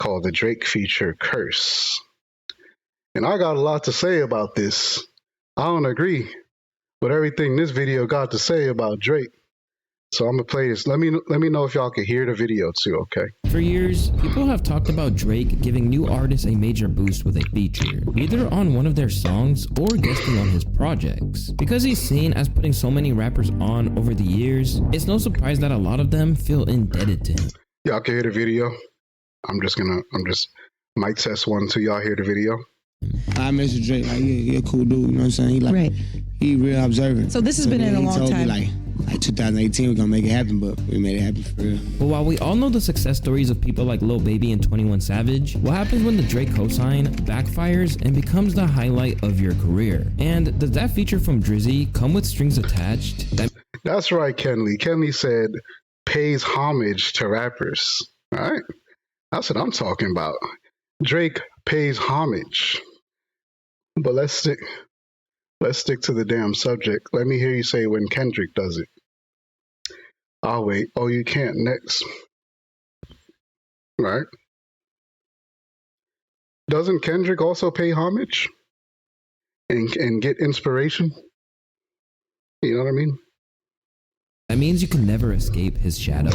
called the Drake feature Curse. And I got a lot to say about this. I don't agree with everything this video got to say about Drake. So I'm gonna play this. Let me know if y'all can hear the video too, okay? For years, people have talked about Drake giving new artists a major boost with a feature, either on one of their songs or guesting on his projects. Because he's seen as putting so many rappers on over the years, it's no surprise that a lot of them feel indebted to him. Y'all can hear the video. I'm just mic test 1, 2. Y'all hear the video? I mess with Drake, like, he a cool dude, you know what I'm saying? He like, Right. he real observant. So this has been in a long time. Me, like 2018, we're gonna make it happen, but we made it happen for real. But while we all know the success stories of people like Lil Baby and 21 Savage, what happens when the Drake cosign backfires and becomes the highlight of your career? And does that feature from Drizzy come with strings attached? That's right, Kenley. Kenley said pays homage to rappers. All right? That's what I'm talking about. Drake pays homage. But let's stick to the damn subject. Let me hear you say when Kendrick does it. I'll wait. Oh, you can't. Next. Right? Doesn't Kendrick also pay homage and get inspiration? You know what I mean? That means you can never escape his shadow.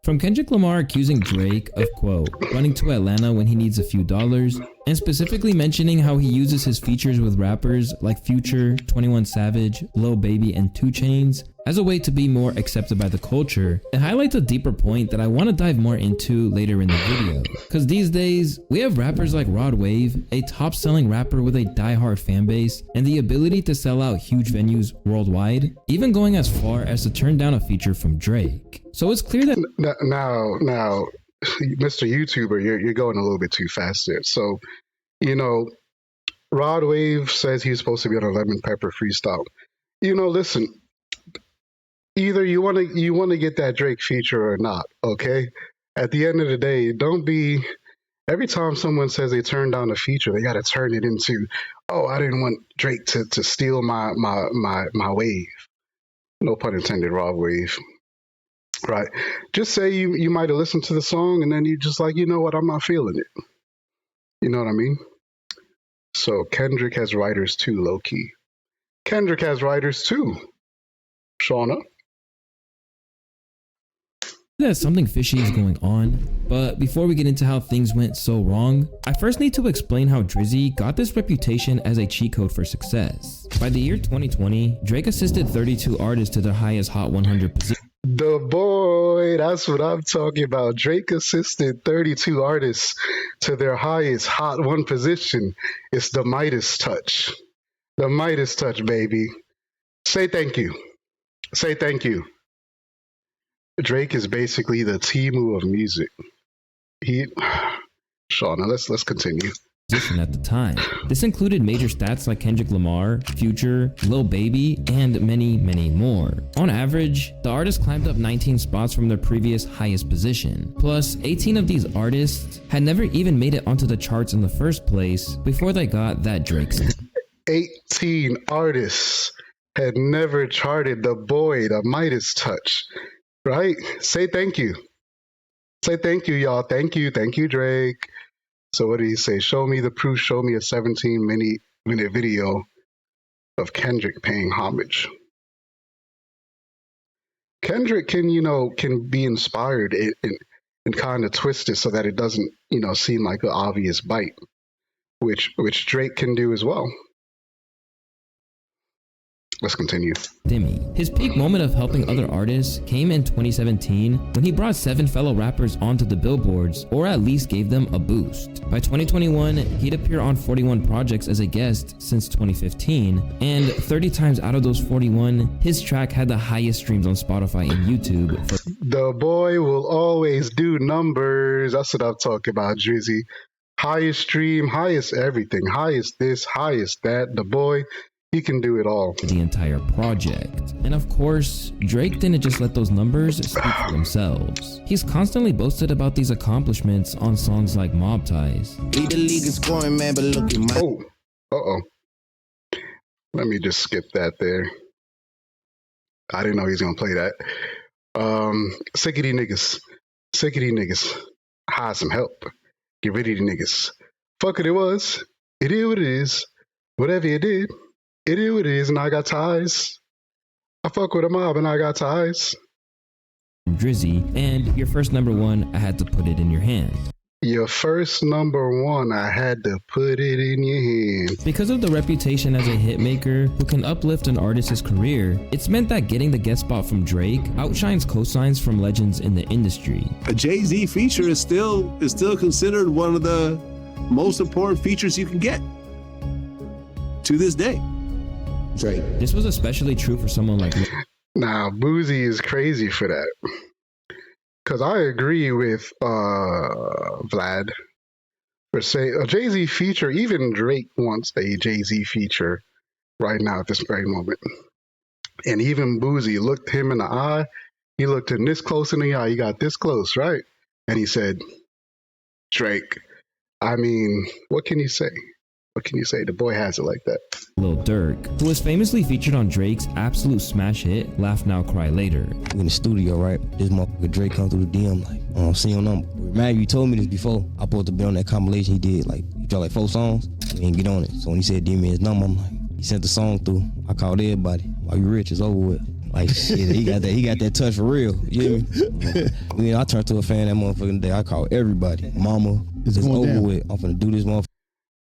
From Kendrick Lamar accusing Drake of, quote, running to Atlanta when he needs a few dollars, and specifically mentioning how he uses his features with rappers like Future, 21 Savage, Lil Baby, and 2 Chainz as a way to be more accepted by the culture, it highlights a deeper point that I want to dive more into later in the video. Cause these days, we have rappers like Rod Wave, a top-selling rapper with a die-hard fan base, and the ability to sell out huge venues worldwide, even going as far as to turn down a feature from Drake. So it's clear that now, Mr. YouTuber, you're going a little bit too fast there. So, you know, Rod Wave says he's supposed to be on a Lemon Pepper freestyle. You know, listen, either you want to get that Drake feature or not, okay? At the end of the day, don't be every time someone says they turned down a feature, they got to turn it into, oh, I didn't want Drake to steal my wave. No pun intended, Rod Wave. Right. Just say you might have listened to the song and then you just like, you know what, I'm not feeling it. You know what I mean? So Kendrick has writers too, low key. Kendrick has writers too. Shauna. that something fishy is going on, but before we get into how things went so wrong, I first need to explain how Drizzy got this reputation as a cheat code for success. By the year 2020, Drake assisted 32 artists to their highest Hot 100 position. The boy, that's what I'm talking about. Drake assisted 32 artists to their highest Hot 1 position. It's the Midas touch. The Midas touch, baby. Say thank you. Say thank you. Drake is basically the Temu of music. Shauna, let's continue. At the time. This included major stats like Kendrick Lamar, Future, Lil Baby, and many, many more. On average, the artists climbed up 19 spots from their previous highest position. Plus, 18 of these artists had never even made it onto the charts in the first place before they got that Drake. 18 artists had never charted. The boy, the Midas touch, right? Say thank you. Say thank you, y'all. Thank you, Drake. So what did he say? Show me the proof. Show me a 17-minute video of Kendrick paying homage. Kendrick can be inspired and kind of twist it so that it doesn't, seem like an obvious bite, which Drake can do as well. Let's continue. Demi. His peak moment of helping other artists came in 2017 when he brought 7 fellow rappers onto the billboards, or at least gave them a boost. By 2021, he'd appear on 41 projects as a guest since 2015, and 30 times out of those 41, his track had the highest streams on Spotify and YouTube. The boy will always do numbers. That's what I'm talking about, Drizzy. Highest stream, highest everything, highest this, highest that. The boy, he can do it all. The entire project. And of course, Drake didn't just let those numbers speak for themselves. He's constantly boasted about these accomplishments on songs like Mob Ties. Lead the league in scoring, man, but look at my... Oh. Let me just skip that there. I didn't know he was going to play that. Sick of these niggas. Hire some help. Get rid of the niggas. Fuck it was. It is what it is. Whatever you did, it is what it is, and I got ties. I fuck with a mob and I got ties. Drizzy, and your first number one, I had to put it in your hand. Your first number one, I had to put it in your hand. Because of the reputation as a hitmaker who can uplift an artist's career, it's meant that getting the guest spot from Drake outshines cosigns from legends in the industry. A Jay-Z feature is still considered one of the most important features you can get to this day. Drake. This was especially true for someone like me. Now, Boozy is crazy for that. Because I agree with Vlad for saying a Jay-Z feature, even Drake wants a Jay-Z feature right now at this very moment. And even Boozy looked him in the eye. He looked him this close in the eye. He got this close, right? And he said, Drake, I mean, what can you say? What can you say? The boy has it like that. Lil Durk, who was famously featured on Drake's absolute smash hit, Laugh Now, Cry Later. We in the studio, right? This motherfucker Drake come through the DM like, I don't see your number. Man, you told me this before. I supposed to be on that compilation he did. Like, he dropped like 4 songs. We didn't get on it. So when he said, give me his number, I'm like, he sent the song through. I called everybody. While you rich, it's over with. Like, shit, he got that touch for real. You hear me? I turned to a fan that motherfucking day. I called everybody. Mama, it's over down. with. I'm finna do this motherfucker.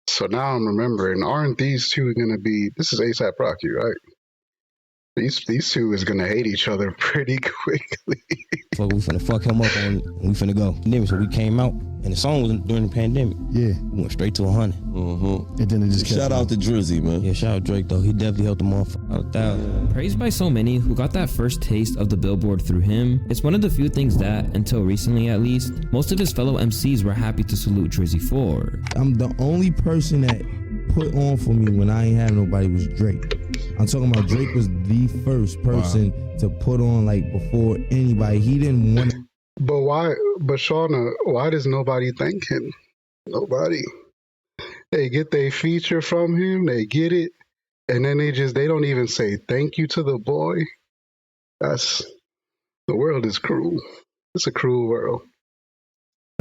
So now I'm remembering, aren't these two going to be, this is A$AP Rocky, right? These two is going to hate each other pretty quickly. Fuck, we finna fuck him up and we finna go. So we came out and the song was during the pandemic. Yeah. We went straight to 100. And then it just kept Shout out to Drizzy, man. Yeah, shout out Drake though. He definitely helped the motherfucker out 1,000. Praised by so many who got that first taste of the Billboard through him, it's one of the few things that, until recently at least, most of his fellow MCs were happy to salute Drizzy for. I'm the only person that put on for me when I ain't had nobody was Drake. I'm talking about Drake was the first person to put on like before anybody. He didn't want to. But why, but Shauna, why does nobody thank him? Nobody. They get their feature from him, they get it, and then they don't even say thank you to the boy. The world is cruel. It's a cruel world.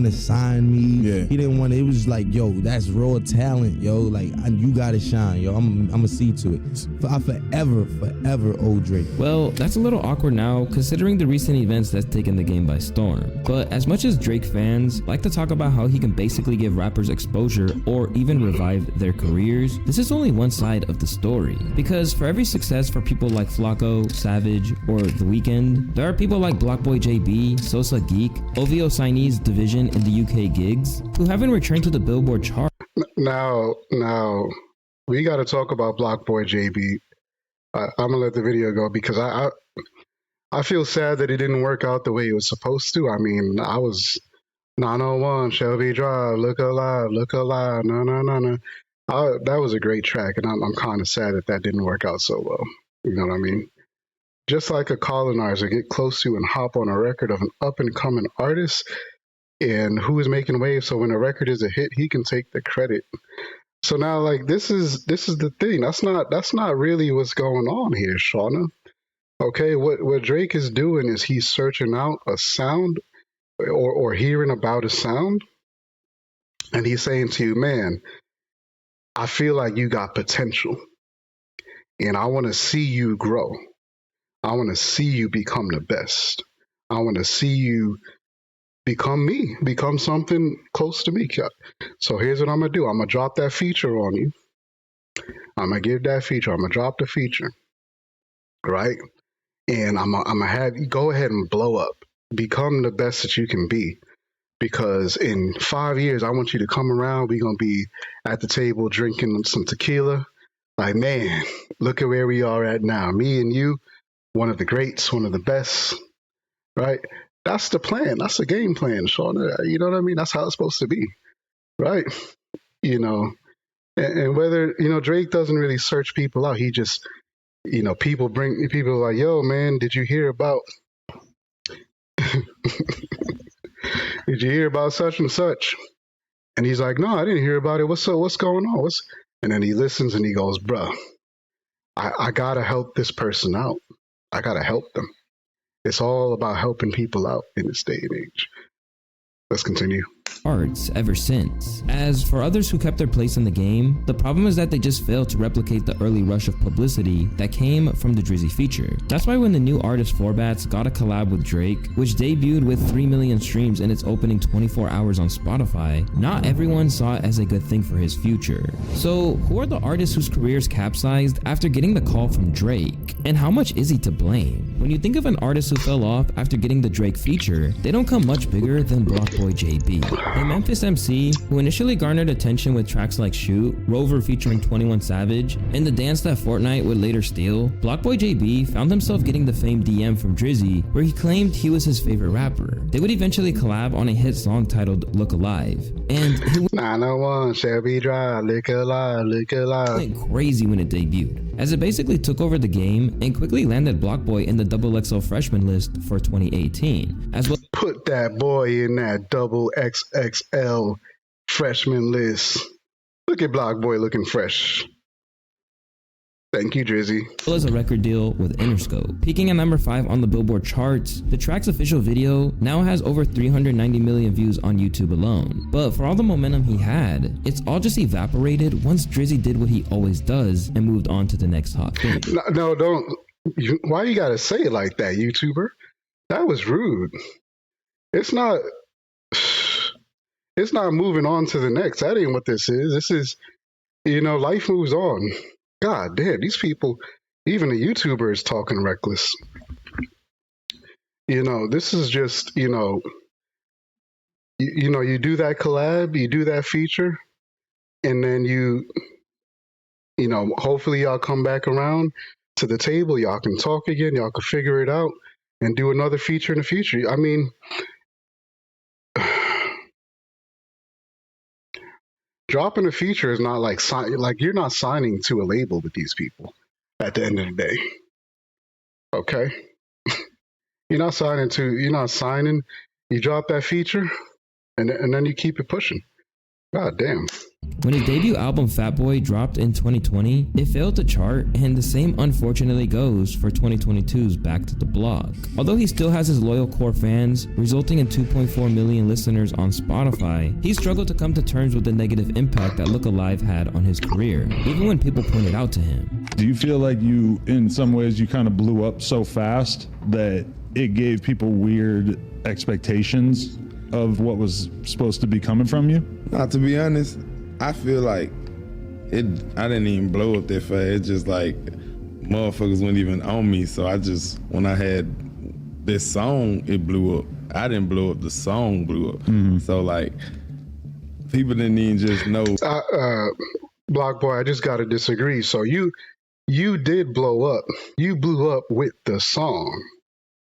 to sign me. Yeah. He didn't want it. It was like, yo, that's raw talent, yo. Like, you gotta shine, yo. I'm gonna see to it. I forever owe Drake. Well, that's a little awkward now, considering the recent events that's taken the game by storm. But as much as Drake fans like to talk about how he can basically give rappers exposure or even revive their careers, this is only one side of the story. Because for every success for people like Flacco, Savage, or The Weeknd, there are people like Blockboy JB, Sosa Geek, OVO Signese Division in the UK gigs, who haven't returned to the Billboard chart. Now, we got to talk about Blockboy JB. I'm gonna let the video go because I feel sad that it didn't work out the way it was supposed to. I mean, I was 901 Shelby Drive, look alive, no. That was a great track, and I'm kind of sad that didn't work out so well. You know what I mean? Just like a colonizer, get close to and hop on a record of an up and coming artist and who is making waves. So when a record is a hit, he can take the credit. So now, like, this is the thing. That's not really what's going on here, Shauna. Okay, what Drake is doing is he's searching out a sound or hearing about a sound, and he's saying to you, man, I feel like you got potential, and I want to see you grow. I want to see you become the best. I want to see you become me, become something close to me. So here's what I'm going to do. I'm going to drop that feature on you. I'm going to give that feature. I'm going to drop the feature. Right? And I'm going to have you go ahead and blow up. Become the best that you can be. Because in 5 years, I want you to come around. We're going to be at the table drinking some tequila. Like, man, look at where we are at now. Me and you, one of the greats, one of the best. Right? That's the plan. That's the game plan, Sean. You know what I mean? That's how it's supposed to be, right? You know, and whether, you know, Drake doesn't really search people out. He just, you know, people like, yo, man, did you hear about, did you hear about such and such? And he's like, no, I didn't hear about it. What's going on? And then he listens and he goes, bruh, I gotta help this person out. I gotta help them. It's all about helping people out in this day and age. Let's continue. charts ever since. As for others who kept their place in the game, the problem is that they just failed to replicate the early rush of publicity that came from the Drizzy feature. That's why when the new artist 4bats got a collab with Drake, which debuted with 3 million streams in its opening 24 hours on Spotify, not everyone saw it as a good thing for his future. So who are the artists whose careers capsized after getting the call from Drake? And how much is he to blame? When you think of an artist who fell off after getting the Drake feature, they don't come much bigger than Blockboy JB, a Memphis MC who initially garnered attention with tracks like Shoot, Rover featuring 21 Savage, and the dance that Fortnite would later steal. Blockboy JB found himself getting the famed DM from Drizzy, where he claimed he was his favorite rapper. They would eventually collab on a hit song titled Look Alive, and he 901 Shelby Drive, look alive, look alive. went crazy when it debuted, as it basically took over the game and quickly landed Blockboy in the XXL freshman list for 2018, as well. Put that boy in that double XXL freshman list. Look at Blockboy looking fresh. Thank you, Drizzy. As well as a record deal with Interscope. Peaking at number 5 on the Billboard charts, the track's official video now has over 390 million views on YouTube alone. But for all the momentum he had, it's all just evaporated once Drizzy did what he always does and moved on to the next hot thing. No, don't. Why you gotta say it like that, YouTuber? That was rude. It's not. It's not moving on to the next. That ain't what this is. This is, life moves on. God damn, these people, even a YouTuber is talking reckless. This is just, you do that collab, you do that feature, and then hopefully y'all come back around to the table, y'all can talk again, y'all can figure it out, and do another feature in the future. I mean, dropping a feature is not like you're not signing to a label with these people at the end of the day. Okay? You're not signing, you drop that feature and then you keep it pushing. God damn. When his debut album Fat Boy dropped in 2020, it failed to chart, and the same unfortunately goes for 2022's Back to the Block. Although he still has his loyal core fans, resulting in 2.4 million listeners on Spotify, he struggled to come to terms with the negative impact that Look Alive had on his career, even when people pointed out to him. Do you feel like in some ways, you kind of blew up so fast that it gave people weird expectations of what was supposed to be coming from you? Not to be honest, I feel like I didn't even blow up that fast. It's just like motherfuckers weren't even on me. So when I had this song, it blew up. I didn't blow up, the song blew up. Mm-hmm. So like, people didn't even just know. Block Boy, I just gotta disagree. So you did blow up. You blew up with the song.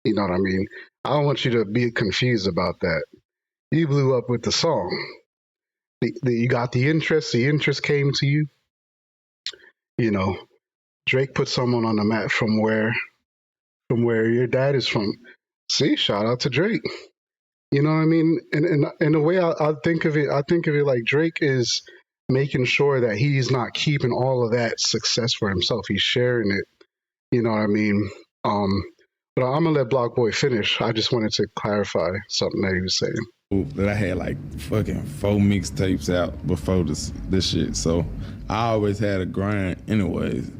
You know what I mean? I don't want you to be confused about that. You blew up with the song. You got the interest. The interest came to you. Drake put someone on the map from where your dad is from. See, shout out to Drake. You know what I mean? And in a way, I think of it like Drake is making sure that he's not keeping all of that success for himself. He's sharing it. You know what I mean? But I'm gonna let Block Boy finish. I just wanted to clarify something that he was saying. That I had like fucking 4 mixtapes out before this shit. So I always had a grind anyways.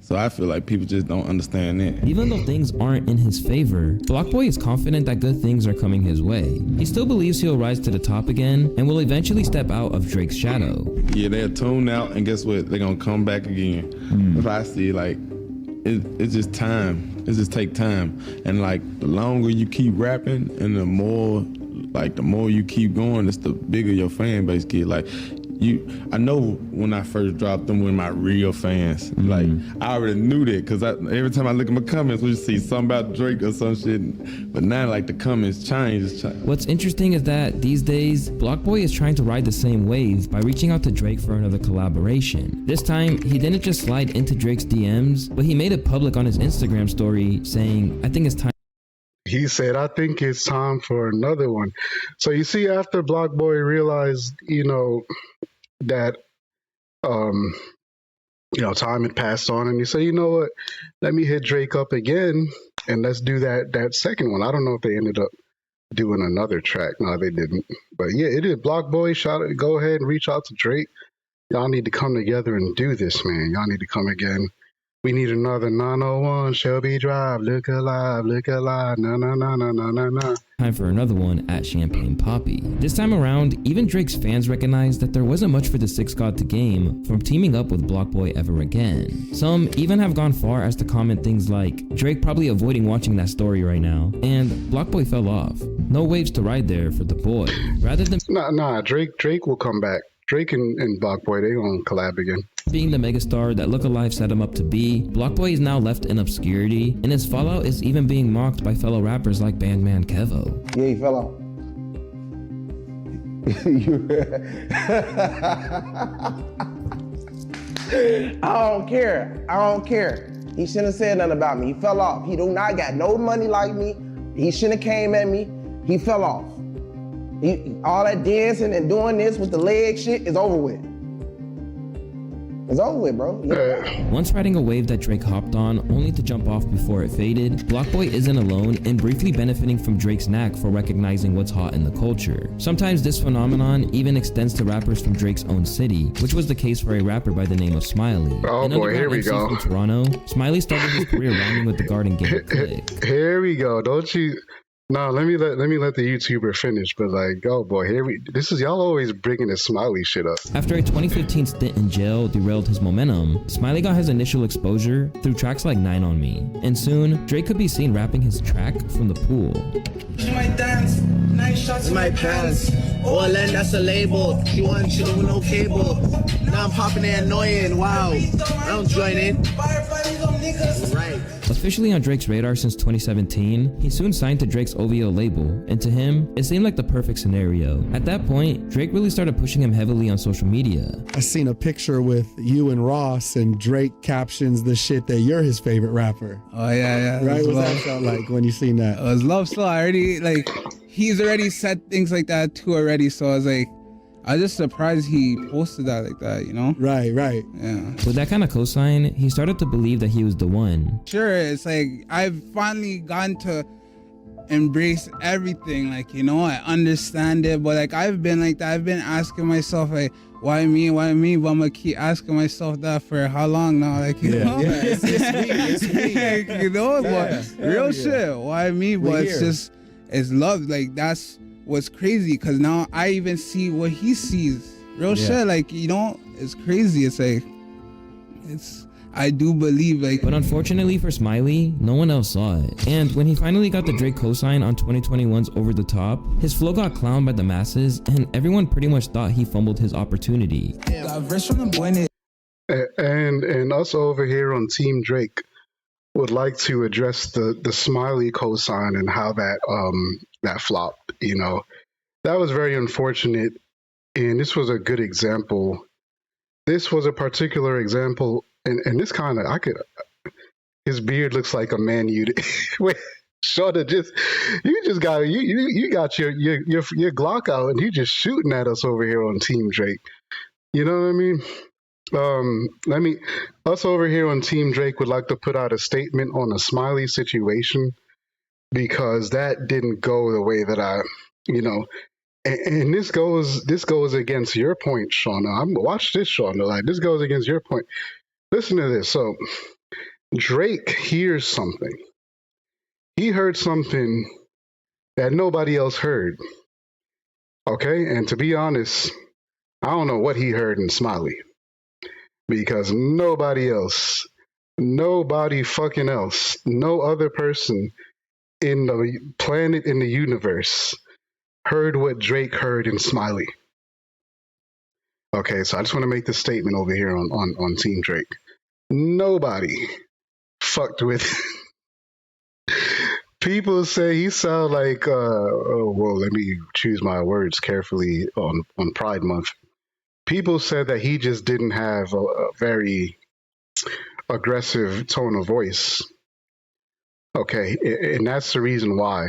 So I feel like people just don't understand that. Even though things aren't in his favor, Blockboy is confident that good things are coming his way. He still believes he'll rise to the top again and will eventually step out of Drake's shadow. Yeah, they'll tune out and guess what? They're gonna come back again. If I see like, it's just time. It just take time. And like the longer you keep rapping and the more you keep going, it's the bigger your fan base get. Like I know when I first dropped them with my real fans, like I already knew that because every time I look at my comments, we see something about Drake or some shit. But now like the comments change. What's interesting is that these days, Blockboy is trying to ride the same wave by reaching out to Drake for another collaboration. This time, he didn't just slide into Drake's DMs, but he made it public on his Instagram story saying, "I think it's time." He said, "I think it's time for another one." So you see, after Blockboy realized, that time had passed on, and you say, you know what, let me hit Drake up again and let's do that second one. I don't know if they ended up doing another track. No, they didn't. But yeah, it is. Block Boy, go ahead and reach out to Drake. Y'all need to come together and do this, man. Y'all need to come again. We need another 901 Shelby Drive. Look alive, na na na na na na na. Time for another one at Champagne Poppy. This time around, even Drake's fans recognized that there wasn't much for the Six God to gain from teaming up with Block Boy ever again. Some even have gone far as to comment things like, Drake probably avoiding watching that story right now, and Block Boy fell off. No waves to ride there for the boy. Rather than Drake will come back. Drake and Block Boy, they gonna collab again. being the megastar that Look Alive set him up to be, Block Boy is now left in obscurity, and his fallout is even being mocked by fellow rappers like Bandman Kevo. Yeah, he fell out. I don't care. He shouldn't have said nothing about me. He fell off. He do not got no money like me. He shouldn't have came at me. He fell off. All that dancing and doing this with the leg shit is over with. It's over with, bro. Yeah. Once riding a wave that Drake hopped on, only to jump off before it faded, Block Boy isn't alone in briefly benefiting from Drake's knack for recognizing what's hot in the culture. Sometimes this phenomenon even extends to rappers from Drake's own city, which was the case for a rapper by the name of Smiley. Oh boy, here we go. From Toronto, Smiley started his career rhyming with the Garden Gate Click. Here we go. Don't you? No, let me let the YouTuber finish. But like, oh boy, this is y'all always bringing the Smiley shit up. After a 2015 stint in jail derailed his momentum, Smiley got his initial exposure through tracks like 9 on Me, and soon Drake could be seen rapping his track from the pool. She might dance, 9 shots in my pants. All in, that's a label. She wasn't chilling with no cable. Now I'm popping and annoying. Wow, I don't join in. Right. Officially on Drake's radar since 2017, he soon signed to Drake's OVO label, and to him, it seemed like the perfect scenario. At that point, Drake really started pushing him heavily on social media. I seen a picture with you and Ross, and Drake captions the shit that you're his favorite rapper. Oh yeah. Right? What that felt like when you seen that? It was love slow. I already he's already said things like that too already. So I was just surprised he posted that like that, you know? Right. Yeah. With that kind of cosign, he started to believe that he was the one. Sure, it's like I've finally gotten to embrace everything. Like, you know, I understand it, but like I've been like that. I've been asking myself like, why me? But I'm gonna keep asking myself that for how long now? Like, you know? Yeah, it's me. You know, Yeah, but real shit. Why me? But it's love. Like that's what's crazy, because now I even see what he sees. Real shit, like, you know, it's crazy. It's like, I do believe, like. But unfortunately for Smiley, no one else saw it. And when he finally got the Drake cosign on 2021's Over the Top, his flow got clowned by the masses, and everyone pretty much thought he fumbled his opportunity. And us over here on Team Drake would like to address the Smiley cosign and how that flopped. You know, that was very unfortunate, and this was a good example. This was a particular example, and this kind of his beard looks like a man. Wait, Shorter, you got your Glock out, and you just shooting at us over here on Team Drake. You know what I mean? Us over here on Team Drake would like to put out a statement on the Smiley situation, because that didn't go the way that and this goes against your point, Shauna. Watch this, Shauna. Like, this goes against your point. Listen to this. So Drake hears something. He heard something that nobody else heard. Okay? And to be honest, I don't know what he heard in Smiley. Because nobody fucking else, no other person in the planet, in the universe, heard what Drake heard in Smiley. Okay, so I just want to make this statement over here on Team Drake. Nobody fucked with. People say he sound like, let me choose my words carefully on Pride Month. People said that he just didn't have a very aggressive tone of voice. Okay, and that's the reason why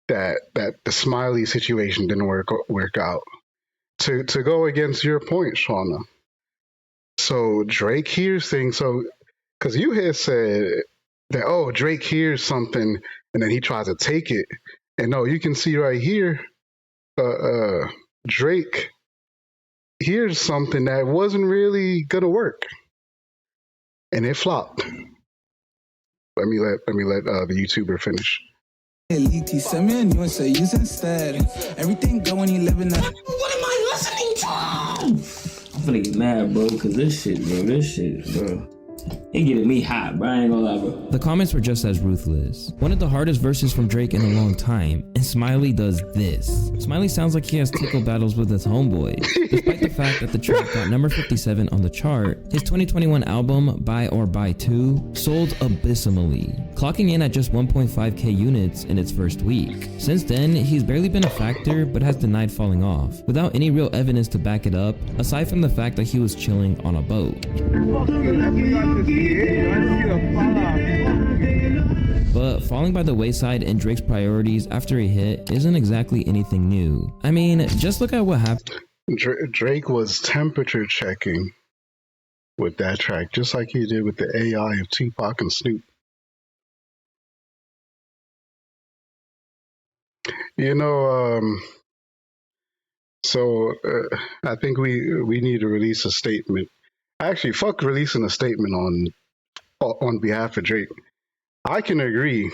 that the Smiley situation didn't work out. To go against your point, Shauna. So Drake hears things. So, because you had said that, Drake hears something and then he tries to take it And no, you can see right here, Drake. Here's something that wasn't really gonna work, and it flopped. Let me let the YouTuber finish. Elite, send me a new and say use instead. Everything go when you live in that. What am I listening to? I'm finna get mad, bro, cause this shit, bro. It getting me hot, bro. I ain't gonna lie, bro. The comments were just as ruthless. One of the hardest verses from Drake in a long time, and Smiley does this. Smiley sounds like he has tickle battles with his homeboy. Despite the fact that the track got number 57 on the chart, his 2021 album, Buy or Buy 2, sold abysmally, clocking in at just 1.5k units in its first week. Since then, he's barely been a factor, but has denied falling off, without any real evidence to back it up, aside from the fact that he was chilling on a boat. But falling by the wayside in Drake's priorities after a hit isn't exactly anything new. I mean, just look at what happened. Drake was temperature checking with that track, just like he did with the AI of Tupac and Snoop. You know, I think we need to release a statement. Actually, fuck releasing a statement on behalf of Drake. I can agree.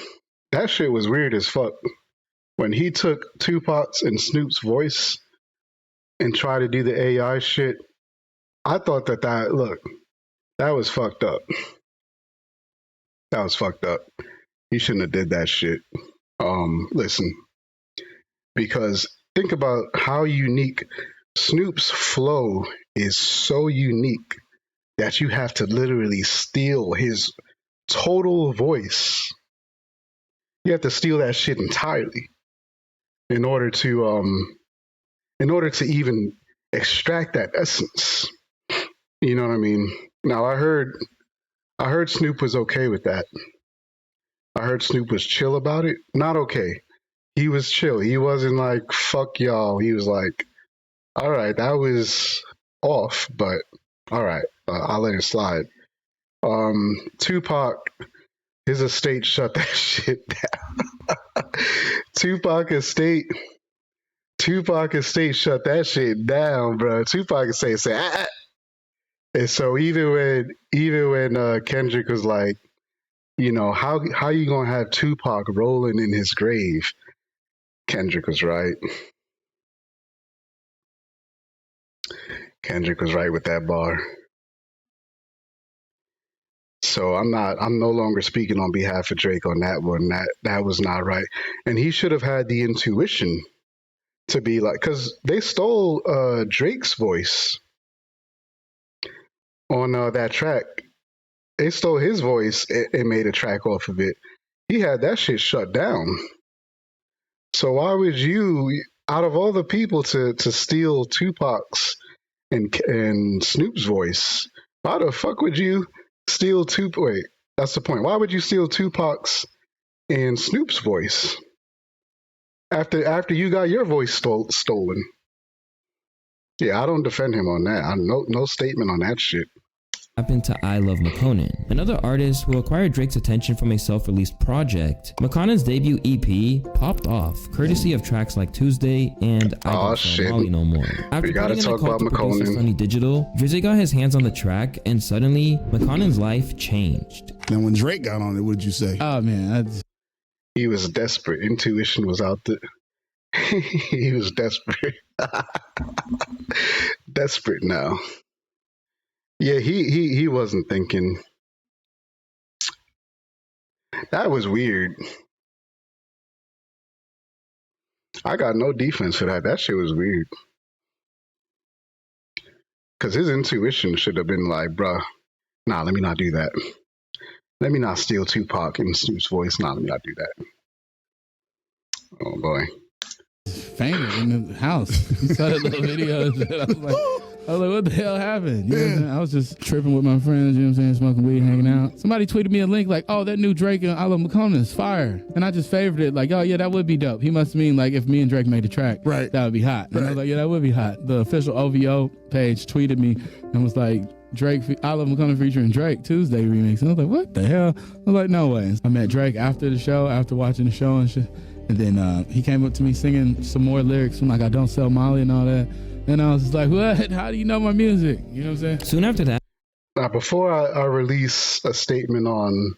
That shit was weird as fuck. When he took Tupac's and Snoop's voice and tried to do the AI shit, I thought that was fucked up. That was fucked up. He shouldn't have did that shit. Listen, because think about how unique Snoop's flow is. So unique that you have to literally steal his total voice. You have to steal that shit entirely in order to even extract that essence. You know what I mean? Now I heard Snoop was okay with that. I heard Snoop was chill about it. Not okay. He was chill. He wasn't like, fuck y'all. He was like, all right, that was off, but all right, I'll let it slide. Tupac, his estate shut that shit down. Tupac estate shut that shit down, bro. Tupac estate say, ah. And so even when Kendrick was like, you know, how you gonna have Tupac rolling in his grave? Kendrick was right. Kendrick was right with that bar. So I'm no longer speaking on behalf of Drake on that one. That was not right. And he should have had the intuition to be like, because they stole Drake's voice on that track. They stole his voice and made a track off of it. He had that shit shut down. So why would you, out of all the people to steal Tupac's and Snoop's voice, why the fuck would you steal Tupac? Wait, that's the point. Why would you steal Tupac's and Snoop's voice after you got your voice stolen? Yeah, I don't defend him on that. No statement on that shit. Happened to I Love McConan, another artist who acquired Drake's attention from a self-released project. McConan's debut EP popped off, courtesy of tracks like Tuesday and I Don't Feel Molly No More. After putting in a call to producer Sonny Digital, Drizzy got his hands on the track, and suddenly McConan's life changed. Now, when Drake got on it, what did you say? Oh man, he was desperate. Intuition was out there. He was desperate. Desperate now. Yeah, he wasn't thinking. That was weird. I got no defense for that. That shit was weird. Because his intuition should have been like, bruh, nah, let me not do that. Let me not steal Tupac and Snoop's voice. Nah, let me not do that. Oh, boy. Fainted in the house. You saw that little video. I was like, what the hell happened? You know what I'm saying? I was just tripping with my friends, you know what I'm saying, smoking weed, hanging out. Somebody tweeted me a link like, oh, that new Drake and I Love McConan is fire. And I just favored it like, oh, yeah, that would be dope. He must mean like if me and Drake made the track, right, that would be hot. And I was like, yeah, that would be hot. The official OVO page tweeted me and was like, Drake, I Love McConan featuring Drake, Tuesday remix. And I was like, what the hell? I was like, no way. I met Drake after the show, after watching the show and shit. And then he came up to me singing some more lyrics from like I Don't Sell Molly and all that. And I was just like, what? How do you know my music? You know what I'm saying? Soon after that, Now, before I release a statement on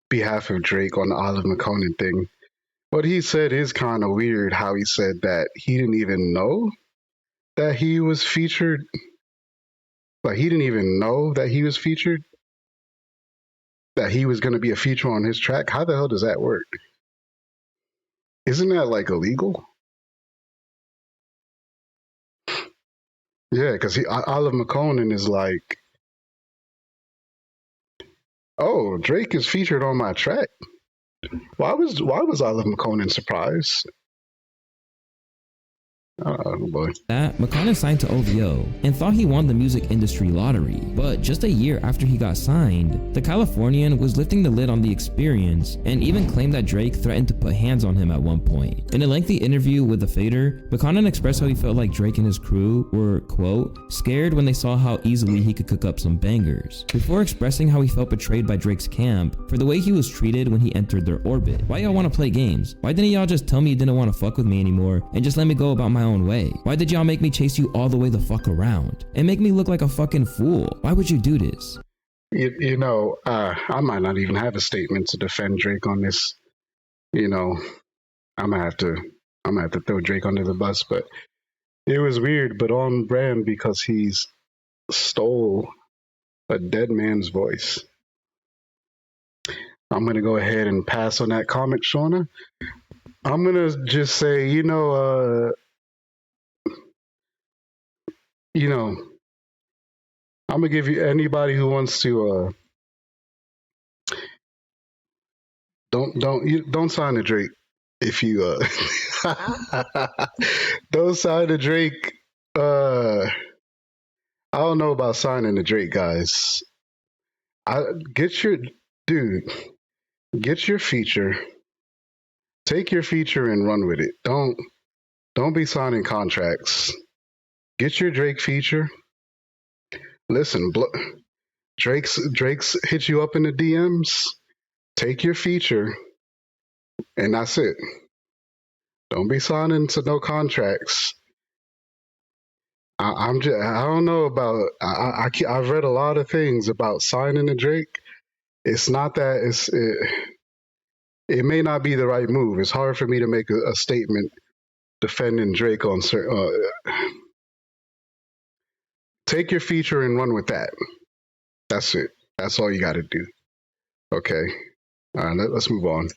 behalf of Drake on the Olive McConan thing, what he said is kind of weird. How he said that he didn't even know that he was featured. Like, he didn't even know that he was featured, that he was going to be a feature on his track. How the hell does that work? Isn't that like illegal? Yeah, because Olive McConan is like, oh, Drake is featured on my track. Why was Olive McConan surprised? Oh boy. that McConan signed to OVO and thought he won the music industry lottery, but just a year after he got signed, the Californian was lifting the lid on the experience and even claimed that Drake threatened to put hands on him at one point. In a lengthy interview with The Fader, McConan expressed how he felt like Drake and his crew were, quote, scared when they saw how easily he could cook up some bangers, before expressing how he felt betrayed by Drake's camp for the way he was treated when he entered their orbit. Why y'all want to play games? Why didn't y'all just tell me you didn't want to fuck with me anymore and just let me go about my own way? Why did y'all make me chase you all the way the fuck around and make me look like a fucking fool? Why would you do this? You know, I might not even have a statement to defend Drake on this. You know, I'm gonna have to throw Drake under the bus, but it was weird, but on brand because he's stole a dead man's voice. I'm gonna go ahead and pass on that comment, Shauna. I'm gonna just say, I'm gonna give you anybody who wants to don't sign to Drake if you don't sign to Drake. I don't know about signing to Drake, guys. Get your feature, take your feature and run with it. Don't be signing contracts. Get your Drake feature. Listen, Drake's hit you up in the DMs. Take your feature, and that's it. Don't be signing to no contracts. I don't know about. I've read a lot of things about signing to Drake. It's not that it may not be the right move. It's hard for me to make a statement defending Drake on certain. Take your feature and run with that. That's it. That's all you got to do. Okay. All right, let's move on.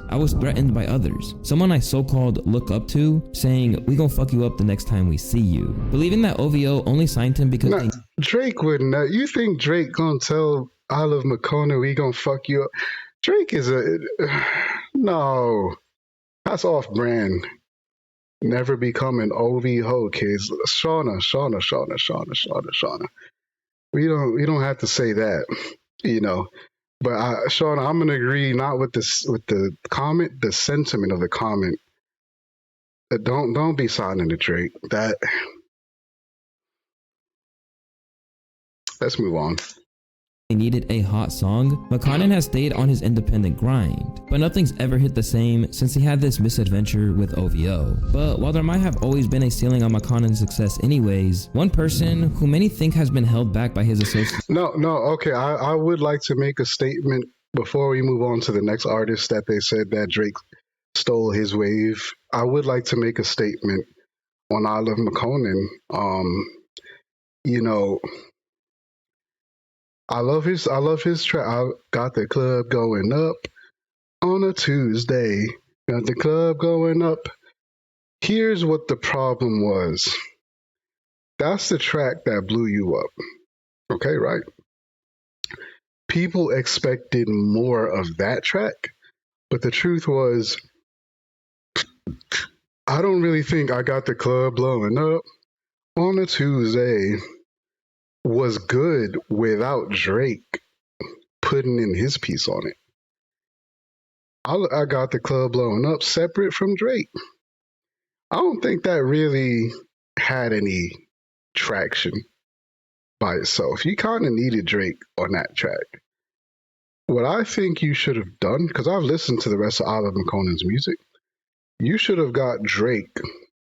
I was threatened by others, someone I so-called look up to, saying, we gon' fuck you up the next time we see you. Believing that OVO only signed him because Drake wouldn't. You think Drake gonna tell Olive McConan we gonna fuck you up? Drake is no. That's off brand. Never become an OVO, kids. Shauna. We don't have to say that, But Shauna, I'm gonna agree not with the comment, the sentiment of the comment. Don't be signing to Drake. Let's move on. they needed a hot song, McConan has stayed on his independent grind, but nothing's ever hit the same since he had this misadventure with OVO. But while there might have always been a ceiling on McConan's success anyways, one person who many think has been held back by his associates. No, okay, I would like to make a statement before we move on to the next artist that they said that Drake stole his wave. I would like to make a statement on Olive McConan. I love his track. I got the club going up on a Tuesday. Got the club going up. Here's what the problem was. That's the track that blew you up. Okay, right? People expected more of that track, but the truth was, I don't really think I got the club blowing up on a Tuesday was good without Drake putting in his piece on it. I got the club blowing up separate from Drake. I don't think that really had any traction by itself. You kind of needed Drake on that track. What I think you should have done, because I've listened to the rest of Olive McConan's music, You should have got Drake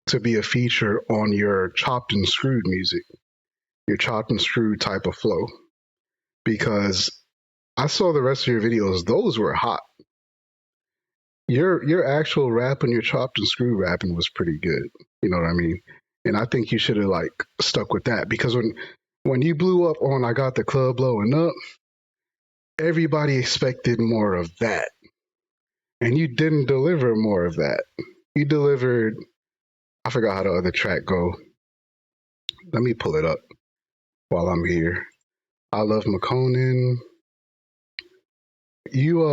to be a feature on your chopped and screwed music, your chopped and screwed type of flow. Because I saw the rest of your videos; those were hot. Your actual rap and your chopped and screwed rapping was pretty good. You know what I mean? And I think you should have like stuck with that because when you blew up on "I Got the Club Blowing Up," everybody expected more of that, and you didn't deliver more of that. You delivered. I forgot how the other track go. Let me pull it up while I'm here. I Love McConan. You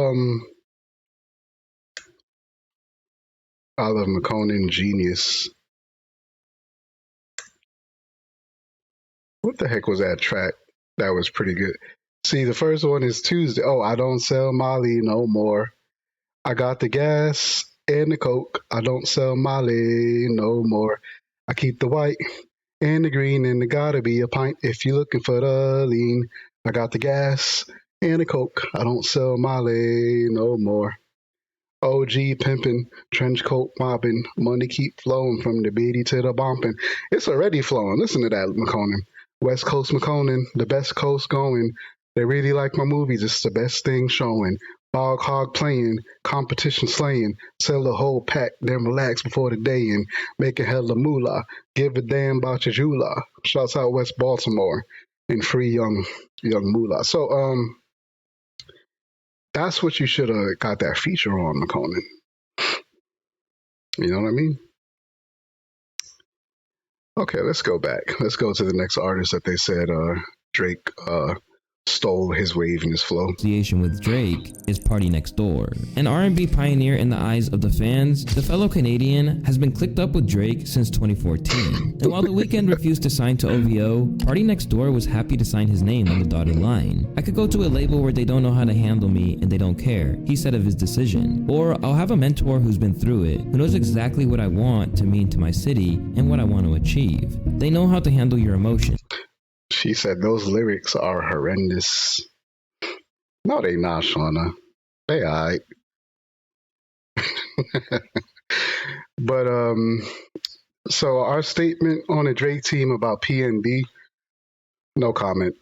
I Love McConan, Genius. What the heck was that track? That was pretty good. See, the first one is Tuesday. Oh, I don't sell Molly no more. I got the gas and the coke. I don't sell Molly no more. I keep the white and the green, and there gotta be a pint if you're looking for the lean. I got the gas and the coke. I don't sell Molly no more. OG pimping, trench coat mopping, money keep flowing from the beatty to the bumping. It's already flowing. Listen to that, McConan. West Coast McConan, the best coast going. They really like my movies. It's the best thing showing. Bog hog playing, competition slaying. Sell the whole pack, then relax before the day and make a hella moolah. Give a damn about your jula. Shouts out West Baltimore and free young moolah. So that's what you should have got that feature on, McConan. You know what I mean? Okay, let's go back. Let's go to the next artist that they said Drake stole his wave and his flow. Association with Drake is Party Next Door. An R&B pioneer in the eyes of the fans, the fellow Canadian has been clicked up with Drake since 2014. And while The Weeknd refused to sign to OVO, Party Next Door was happy to sign his name on the dotted line. "I could go to a label where they don't know how to handle me and they don't care," he said of his decision. "Or I'll have a mentor who's been through it, who knows exactly what I want to mean to my city and what I want to achieve. They know how to handle your emotions." She said those lyrics are horrendous. No, they not, Shauna. They alright. But so our statement on the Drake team about PNB, no comment.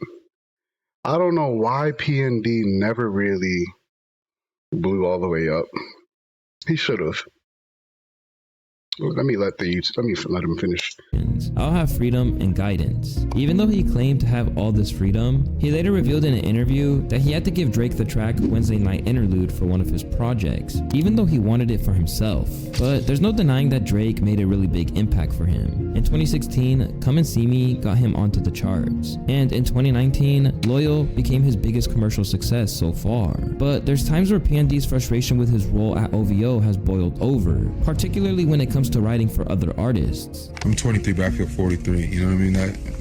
I don't know why PNB never really blew all the way up. He should have. Let me let him finish. "I'll have freedom and guidance." Even though he claimed to have all this freedom, he later revealed in an interview that he had to give Drake the track Wednesday Night Interlude for one of his projects, even though he wanted it for himself. But there's no denying that Drake made a really big impact for him. In 2016, Come and See Me got him onto the charts. And in 2019, Loyal became his biggest commercial success so far. But there's times where PND's frustration with his role at OVO has boiled over, particularly when it comes to writing for other artists. I'm 23, but I feel 43. You know what I mean?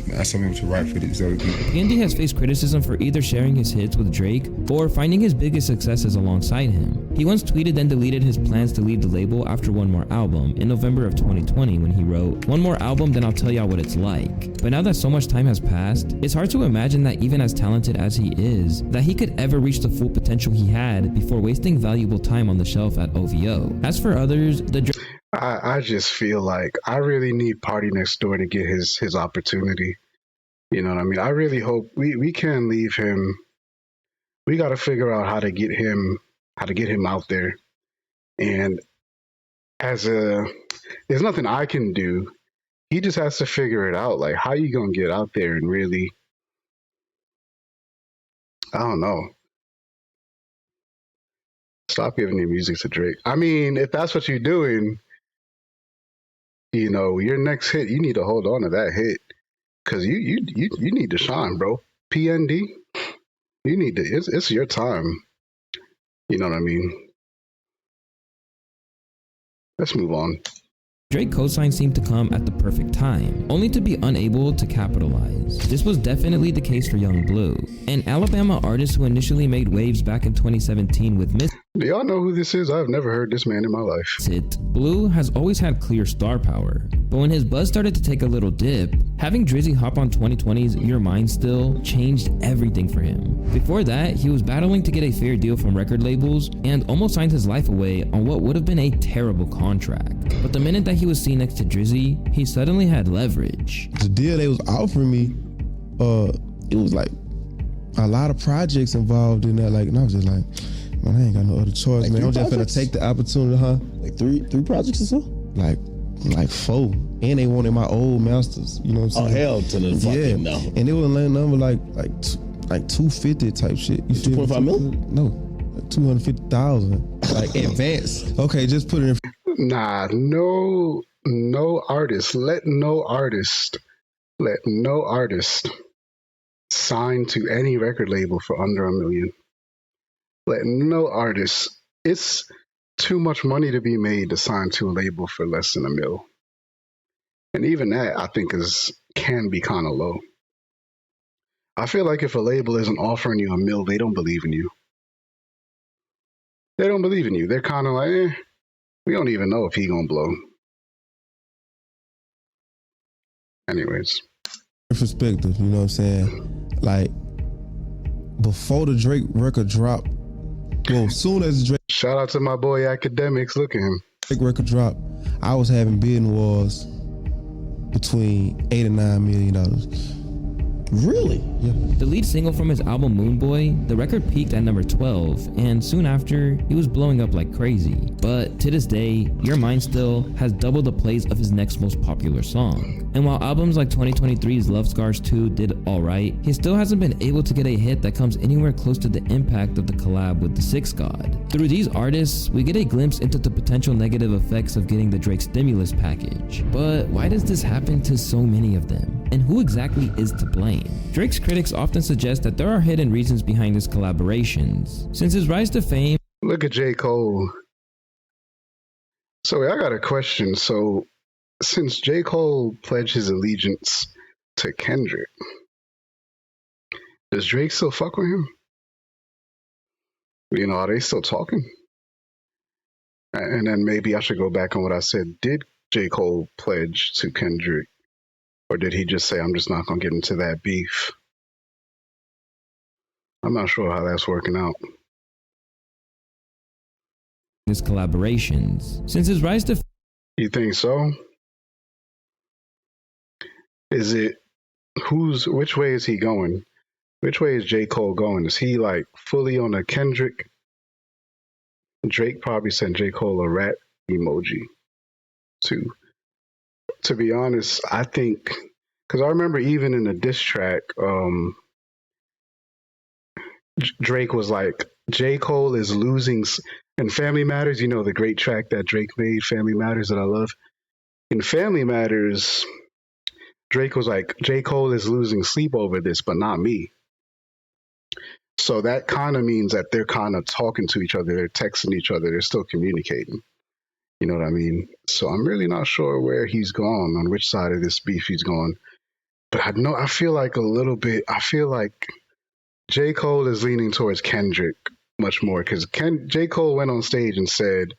That's something to write for these other people. PND has faced criticism for either sharing his hits with Drake or finding his biggest successes alongside him. He once tweeted and deleted his plans to leave the label after one more album in November of 2020 when he wrote, "One more album, then I'll tell y'all what it's like." But now that so much time has passed, it's hard to imagine that even as talented as he is, that he could ever reach the full potential he had before wasting valuable time on the shelf at OVO. As for others, I just feel like I really need Party Next Door to get his opportunity. You know what I mean? I really hope we can't leave him. We got to figure out how to get him out there. And there's nothing I can do. He just has to figure it out. Like, how you gonna get out there and really? I don't know. Stop giving your music to Drake. I mean, if that's what you're doing. You know, your next hit, you need to hold on to that hit because you need to shine, bro. PND, you need to. It's your time. You know what I mean? Let's move on. Drake cosign seemed to come at the perfect time, only to be unable to capitalize. This was definitely the case for Young Blue, an Alabama artist who initially made waves back in 2017 with Miss. Do y'all know who this is? I've never heard this man in my life. Blue has always had clear star power, but when his buzz started to take a little dip, having Drizzy hop on 2020's Your Mind Still changed everything for him. Before that, he was battling to get a fair deal from record labels and almost signed his life away on what would have been a terrible contract. But the minute that he was seen next to Drizzy, he suddenly had leverage. The deal they was offering me, it was like a lot of projects involved in that. Like, and I was just like, man, I ain't got no other choice, like man. I'm just gonna take the opportunity, huh? Like three projects or so? Like 4. And they wanted my old masters, you know what I'm saying? Oh, hell to the fucking no. And they was letting number like 250 type shit. You 2.5 million? No, like 250,000. Like advance. Okay, just put it in. Nah, no artist. Let no artist sign to any record label for under $1 million. Let no artist. It's too much money to be made to sign to a label for less than $1 million. And even that, I think, can be kind of low. I feel like if a label isn't offering you $1 million, they don't believe in you. They don't believe in you. They're kind of like, we don't even know if he gonna blow. Anyways. Perspective, you know what I'm saying? Like, before the Drake record dropped, well, soon as Drake... Shout out to my boy Academics, look at him. Drake record dropped, I was having bidding wars between $8 and $9 million. Really? Yeah. The lead single from his album Moon Boy, the record peaked at number 12, and soon after, he was blowing up like crazy. But to this day, Your Mind Still has doubled the plays of his next most popular song. And while albums like 2023's Love Scars 2 did alright, he still hasn't been able to get a hit that comes anywhere close to the impact of the collab with the Six God. Through these artists, we get a glimpse into the potential negative effects of getting the Drake stimulus package. But why does this happen to so many of them? And who exactly is to blame? Drake's critics often suggest that there are hidden reasons behind his collaborations. Since his rise to fame... Look at J. Cole. So I got a question. So since J. Cole pledged his allegiance to Kendrick, does Drake still fuck with him? You know, are they still talking? And then maybe I should go back on what I said. Did J. Cole pledge to Kendrick? Or did he just say, I'm just not going to get into that beef? I'm not sure how that's working out. His collaborations. Since his rise to... You think so? Is it... Which way is he going? Which way is J. Cole going? Is he like fully on a Kendrick? Drake probably sent J. Cole a rat emoji too. To be honest, I think, because I remember even in the diss track, Drake was like, J. Cole is losing, in Family Matters, you know, the great track that Drake made, Family Matters, that I love. In Family Matters, Drake was like, J. Cole is losing sleep over this, but not me. So that kind of means that they're kind of talking to each other, they're texting each other, they're still communicating. You know what I mean? So I'm really not sure where he's gone, on which side of this beef he's gone. But I feel like J. Cole is leaning towards Kendrick much more, because J. Cole went on stage and said,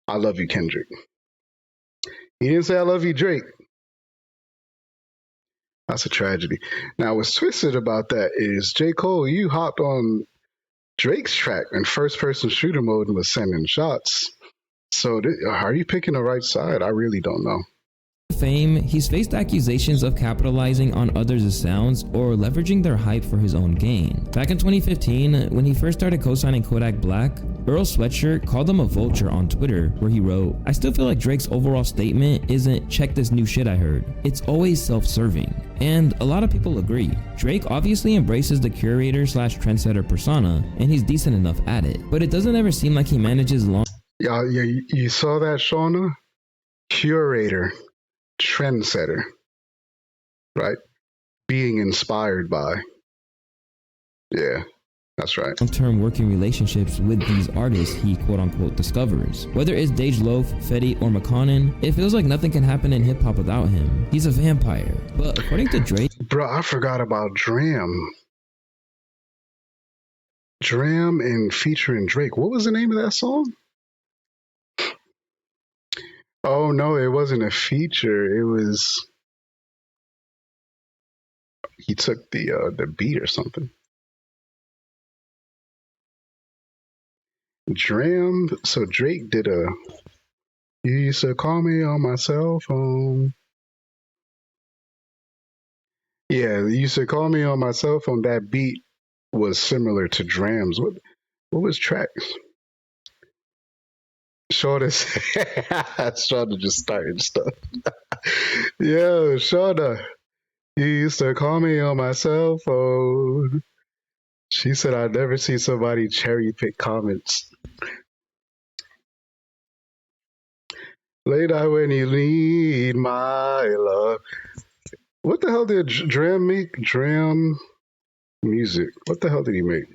I love you, Kendrick. He didn't say, I love you, Drake. That's a tragedy. Now, what's twisted about that is, J. Cole, you hopped on Drake's track in first-person shooter mode and was sending shots. So are you picking the right side? I really don't know. Fame, he's faced accusations of capitalizing on others' sounds or leveraging their hype for his own gain. Back in 2015, when he first started co-signing Kodak Black, Earl Sweatshirt called him a vulture on Twitter, where he wrote, I still feel like Drake's overall statement isn't, check this new shit I heard. It's always self-serving. And a lot of people agree. Drake obviously embraces the curator/trendsetter persona, and he's decent enough at it. But it doesn't ever seem like he manages long... Yeah, you saw that, Shauna? Curator, trendsetter, right? Being inspired by. Yeah, that's right. Long-term working relationships with these artists he quote-unquote discovers. Whether it's Dej Loaf, Fetty, or McConan, it feels like nothing can happen in hip-hop without him. He's a vampire. But according to Drake... Bro, I forgot about Dram. Dram and featuring Drake. What was the name of that song? Oh no, it wasn't a feature. It was he took the beat or something. Dram. So Drake did a. You used to call me on my cell phone. Yeah, you used to call me on my cell phone. That beat was similar to Dram's. What was tracks? Shorter, Shorter just starting stuff. Yo, Shorter, you used to call me on my cell phone. She said I'd never see somebody cherry pick comments. Late night when you need my love. What the hell did Dram make? Dram music. What the hell did he make?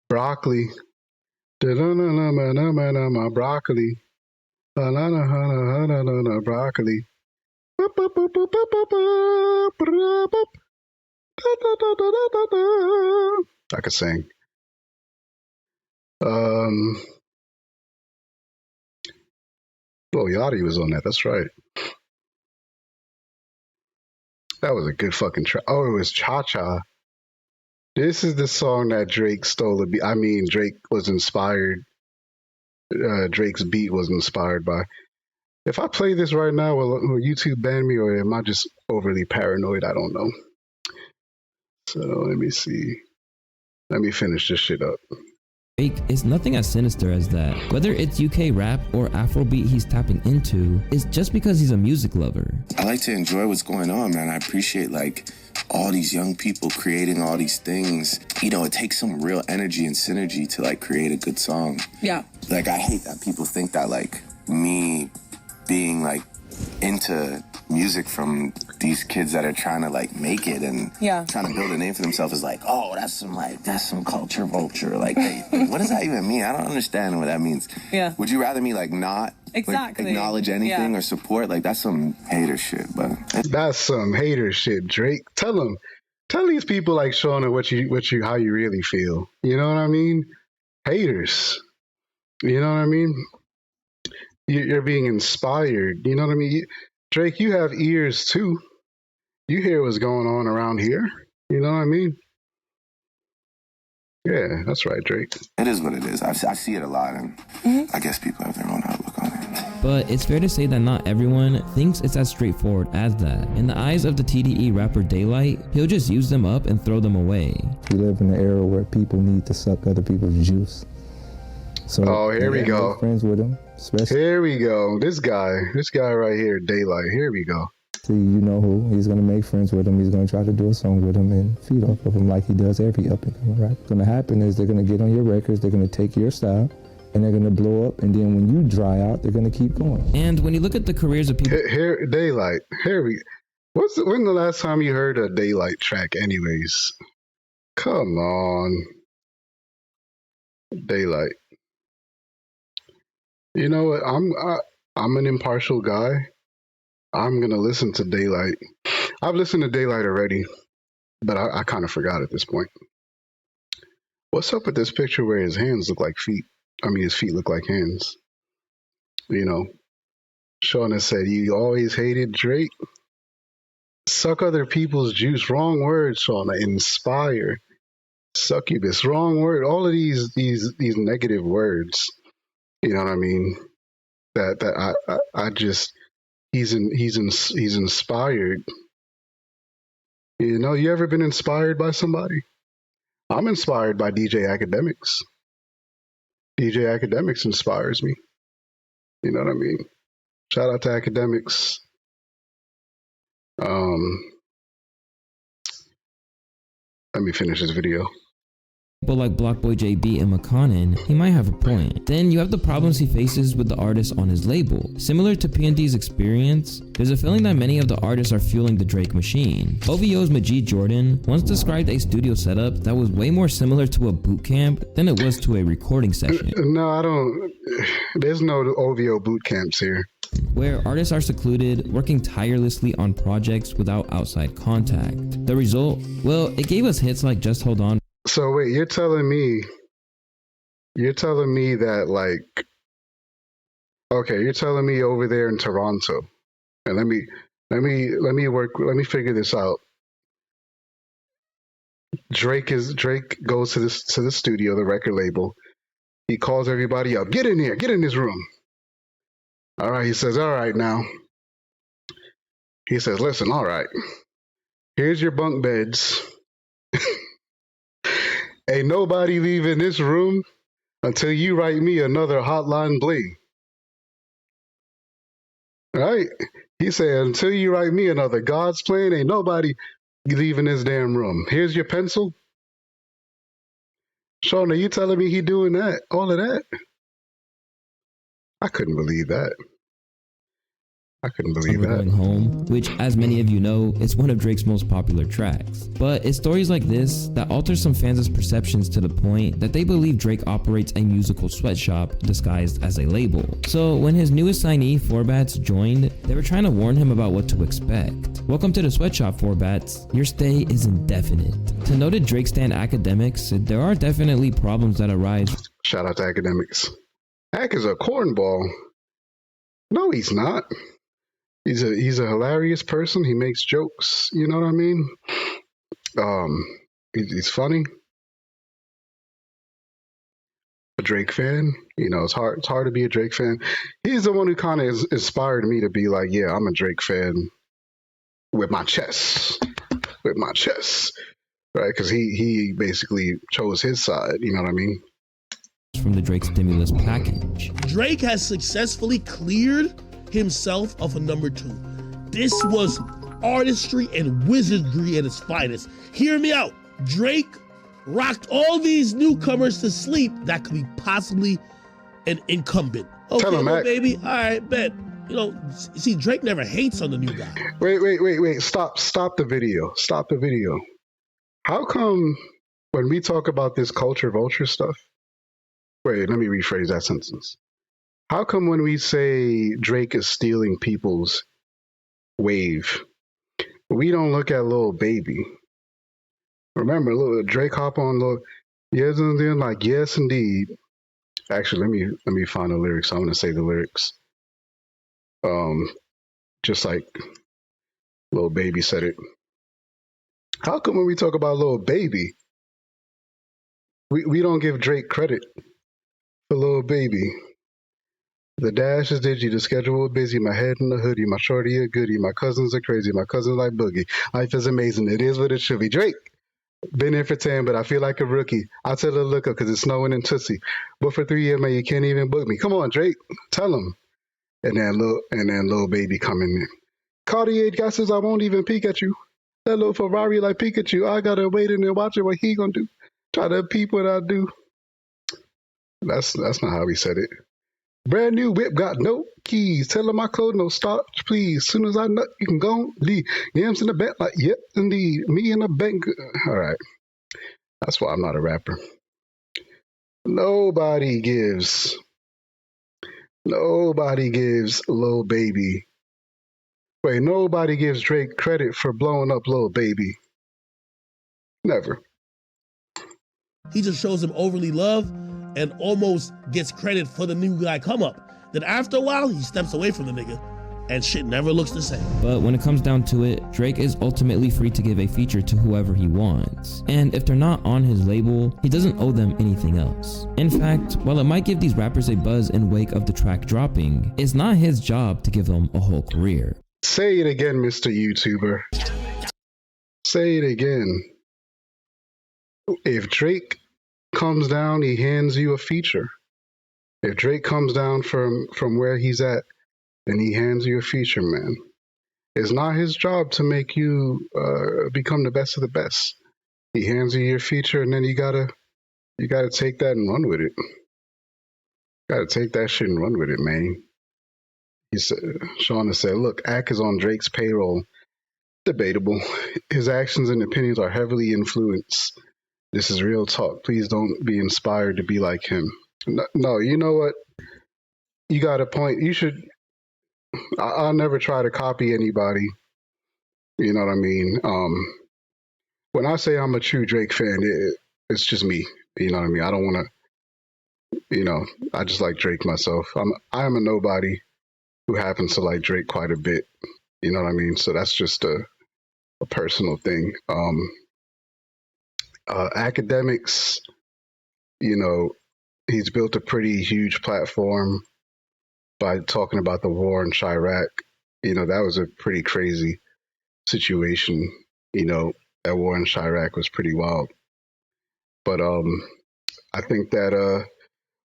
Broccoli. My broccoli. Broccoli. I could sing. Oh, Yachty was on that. That's right. That was a good fucking track. Oh, it was Cha Cha. This is the song that Drake stole. Drake was inspired. Drake's beat was inspired by. If I play this right now, will YouTube ban me, or am I just overly paranoid? I don't know. So let me see. Let me finish this shit up. Drake is nothing as sinister as that. Whether it's UK rap or Afrobeat he's tapping into, it's just because he's a music lover. I like to enjoy what's going on, man. I appreciate like all these young people creating all these things. You know, it takes some real energy and synergy to like create a good song. Yeah. Like I hate that people think that like me being like into music from these kids that are trying to like make it and trying to build a name for themselves is like, oh, that's some culture vulture. Like, what does that even mean? I don't understand what that means. Yeah. Would you rather me like not exactly like, acknowledge anything or support? Like that's some hater shit, but that's some hater shit, Drake. Tell these people like Shauna how you really feel. You know what I mean? Haters. You know what I mean? You're being inspired. You know what I mean? Drake, you have ears too. You hear what's going on around here. You know what I mean? Yeah, that's right, Drake. It is what it is. I see it a lot, and I guess people have their own outlook on it. But it's fair to say that not everyone thinks it's as straightforward as that. In the eyes of the TDE rapper Daylight, he'll just use them up and throw them away. We live in an era where people need to suck other people's juice. So here we go. Friends with him. Here we go. This guy right here, Daylight. Here we go. See, you know who. He's going to make friends with him. He's going to try to do a song with him and feed off of him like he does every up-and-coming rapper. What's going to happen is they're going to get on your records, they're going to take your style, and they're going to blow up, and then when you dry out, they're going to keep going. And when you look at the careers of people... Here, Daylight. When the last time you heard a Daylight track anyways? Come on. Daylight. You know what? I'm an impartial guy. I'm gonna listen to Daylight. I've listened to Daylight already, but I kind of forgot at this point. What's up with this picture where his hands look like feet? His feet look like hands. You know, Shauna said, "You always hated Drake. Suck other people's juice." Wrong word, Shauna. Inspire. Succubus. Wrong word. All of these negative words. You know what I mean? That I just he's inspired. You know, you ever been inspired by somebody? I'm inspired by DJ Academics. DJ Academics inspires me. You know what I mean? Shout out to Academics. Let me finish this video. People like Blockboy JB and McConnon, he might have a point. Then you have the problems he faces with the artists on his label. Similar to P&D's experience, there's a feeling that many of the artists are fueling the Drake machine. OVO's Majid Jordan once described a studio setup that was way more similar to a boot camp than it was to a recording session. No, I don't. There's no OVO boot camps here. where artists are secluded, working tirelessly on projects without outside contact. The result? Well, it gave us hits like Just Hold On. So wait, you're telling me that like, okay, you're telling me over there in Toronto, and let me figure this out. Drake goes to the studio, the record label. He calls everybody up. Get in here. Get in this room. All right. He says, all right now. He says, listen, all right. Here's your bunk beds. Ain't nobody leaving this room until you write me another Hotline Bling. Right? He said, until you write me another God's Plan, ain't nobody leaving this damn room. Here's your pencil. Sean, are you telling me he doing that? All of that? I couldn't believe that. I couldn't believe Never that. Going Home, which, as many of you know, is one of Drake's most popular tracks. But it's stories like this that alter some fans' perceptions to the point that they believe Drake operates a musical sweatshop disguised as a label. So when his newest signee, Forbats, joined, they were trying to warn him about what to expect. Welcome to the sweatshop, Forbats. Your stay is indefinite. To noted Drake stan academics, there are definitely problems that arise. Shout out to academics. Ack is a cornball. No, he's not. He's a hilarious person. He makes jokes. You know what I mean? He's funny. A Drake fan. You know, it's hard to be a Drake fan. He's the one who kind of inspired me to be like, yeah, I'm a Drake fan with my chest. Right? Because he basically chose his side. You know what I mean? From the Drake stimulus package. Drake has successfully cleared himself of a number 2. This was artistry and wizardry at its finest. Hear me out. Drake rocked all these newcomers to sleep that could be possibly an incumbent. Okay, well, baby. All right, bet. You know, see, Drake never hates on the new guy. Wait. Stop the video. Stop the video. How come when we talk about this culture vulture stuff? Wait, let me rephrase that sentence. How come when we say Drake is stealing people's wave, we don't look at Lil Baby? Remember, little Drake hop on Lil, yes and then like yes indeed. Actually, let me find the lyrics. I want to say the lyrics. Just like Lil Baby said it. How come when we talk about Lil Baby, we don't give Drake credit for Lil Baby? The dash is digi, the schedule busy, my head in the hoodie, my shorty a goodie, my cousins are crazy, my cousins like boogie. Life is amazing, it is what it should be. Drake, been here for 10, but I feel like a rookie. I tell the looker because it's snowing in Tootsie. But for 3 years, man, you can't even book me. Come on, Drake, tell him. And then Lil Baby coming in. Cartier guesses I won't even peek at you. That little Ferrari like Pikachu. I gotta wait in there watching what he gonna do. Try to peep what I do. That's not how he said it. Brand new whip, got no keys. Tell him my code, no stop, please. Soon as I nut, you can go leave. Yams in the bank, like, yep, indeed. Me in the bank. All right. That's why I'm not a rapper. Nobody gives Lil Baby. Wait, nobody gives Drake credit for blowing up Lil Baby. Never. He just shows him overly love and almost gets credit for the new guy come up. Then after a while, he steps away from the nigga and shit never looks the same. But when it comes down to it, Drake is ultimately free to give a feature to whoever he wants. And if they're not on his label, he doesn't owe them anything else. In fact, while it might give these rappers a buzz in wake of the track dropping, it's not his job to give them a whole career. Say it again, Mr. YouTuber. Say it again. If Drake comes down, he hands you a feature. If Drake comes down from where he's at, then he hands you a feature, man. It's not his job to make you become the best of the best. He hands you your feature, and then you gotta take that and run with it. Gotta take that shit and run with it, man. He said, Shauna said, "Look, Ack is on Drake's payroll. Debatable. His actions and opinions are heavily influenced. This is real talk. Please don't be inspired to be like him." No, you know what? You got a point. You should. I'll never try to copy anybody. You know what I mean? When I say I'm a true Drake fan, it's just me. You know what I mean? I don't want to. I just like Drake myself. I am a nobody who happens to like Drake quite a bit. You know what I mean? So that's just a personal thing. Academics, he's built a pretty huge platform by talking about the war in Chirac. That was a pretty crazy situation. That war in Chirac was pretty wild. But I think that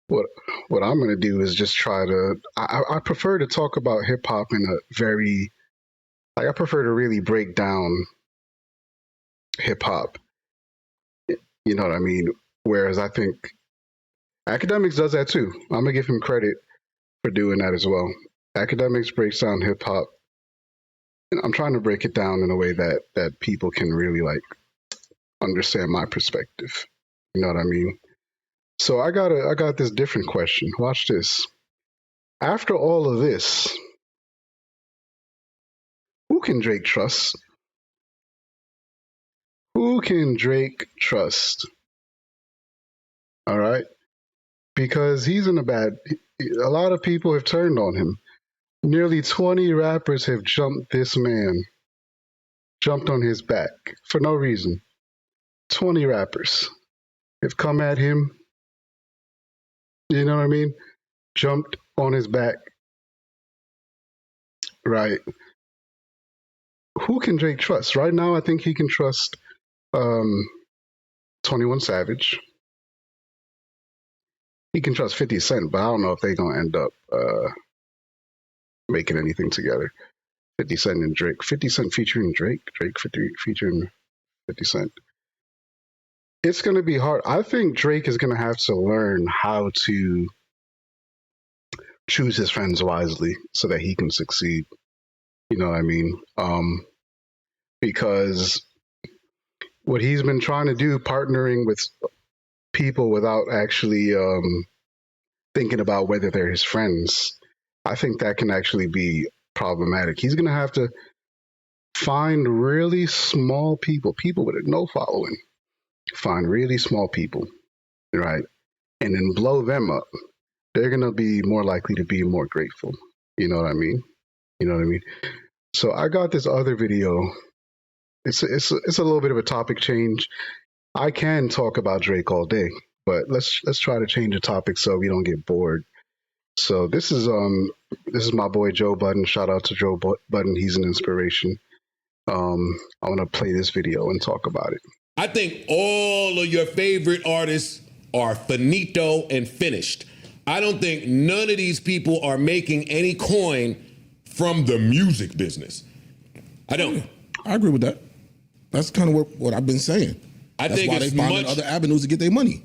what I'm gonna do is just try to. I prefer to talk about hip hop in a very I prefer to really break down hip hop. You know what I mean? Whereas I think Academics does that too. I'm gonna give him credit for doing that as well. Academics breaks down hip hop, and I'm trying to break it down in a way that people can really like understand my perspective. You know what I mean? So I got this different question. Watch this. After all of this, who can Drake trust? Who can Drake trust? All right. Because he's in a lot of people have turned on him. Nearly 20 rappers have jumped on his back for no reason. 20 rappers have come at him, you know what I mean? Jumped on his back, right? Who can Drake trust? Right now, I think he can trust 21 Savage. He can trust 50 Cent, but I don't know if they're going to end up making anything together. 50 Cent and Drake. 50 Cent featuring Drake. Drake featuring 50 Cent. It's going to be hard. I think Drake is going to have to learn how to choose his friends wisely so that he can succeed. You know what I mean? Because what he's been trying to do, partnering with people without actually thinking about whether they're his friends, I think that can actually be problematic. He's going to have to find really small people with no following. Find really small people, right? And then blow them up. They're going to be more likely to be more grateful. You know what I mean? So I got this other video. It's a little bit of a topic change. I can talk about Drake all day, but let's try to change the topic so we don't get bored. So this is my boy Joe Budden. Shout out to Joe Budden. He's an inspiration. I want to play this video and talk about it. I think all of your favorite artists are finito and finished. I don't think none of these people are making any coin from the music business. I don't. I agree with that. That's kind of what I've been saying. That's why they find other avenues to get their money.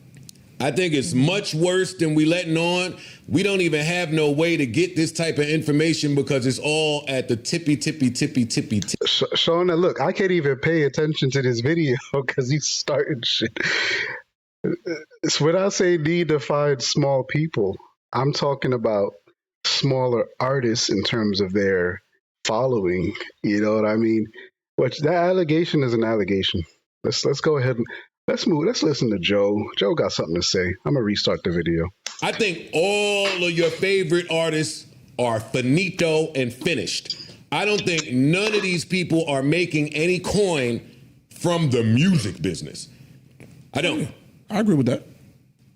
I think it's much worse than we letting on. We don't even have no way to get this type of information because it's all at the tippy. Sean, look, I can't even pay attention to this video because he's starting shit. It's when I say need to find small people, I'm talking about smaller artists in terms of their following. You know what I mean? Which that allegation is an allegation. Let's go ahead and let's move. Let's listen to Joe. Joe got something to say. I'm gonna restart the video. I think all of your favorite artists are finito and finished. I don't think none of these people are making any coin from the music business. I don't. I agree with that.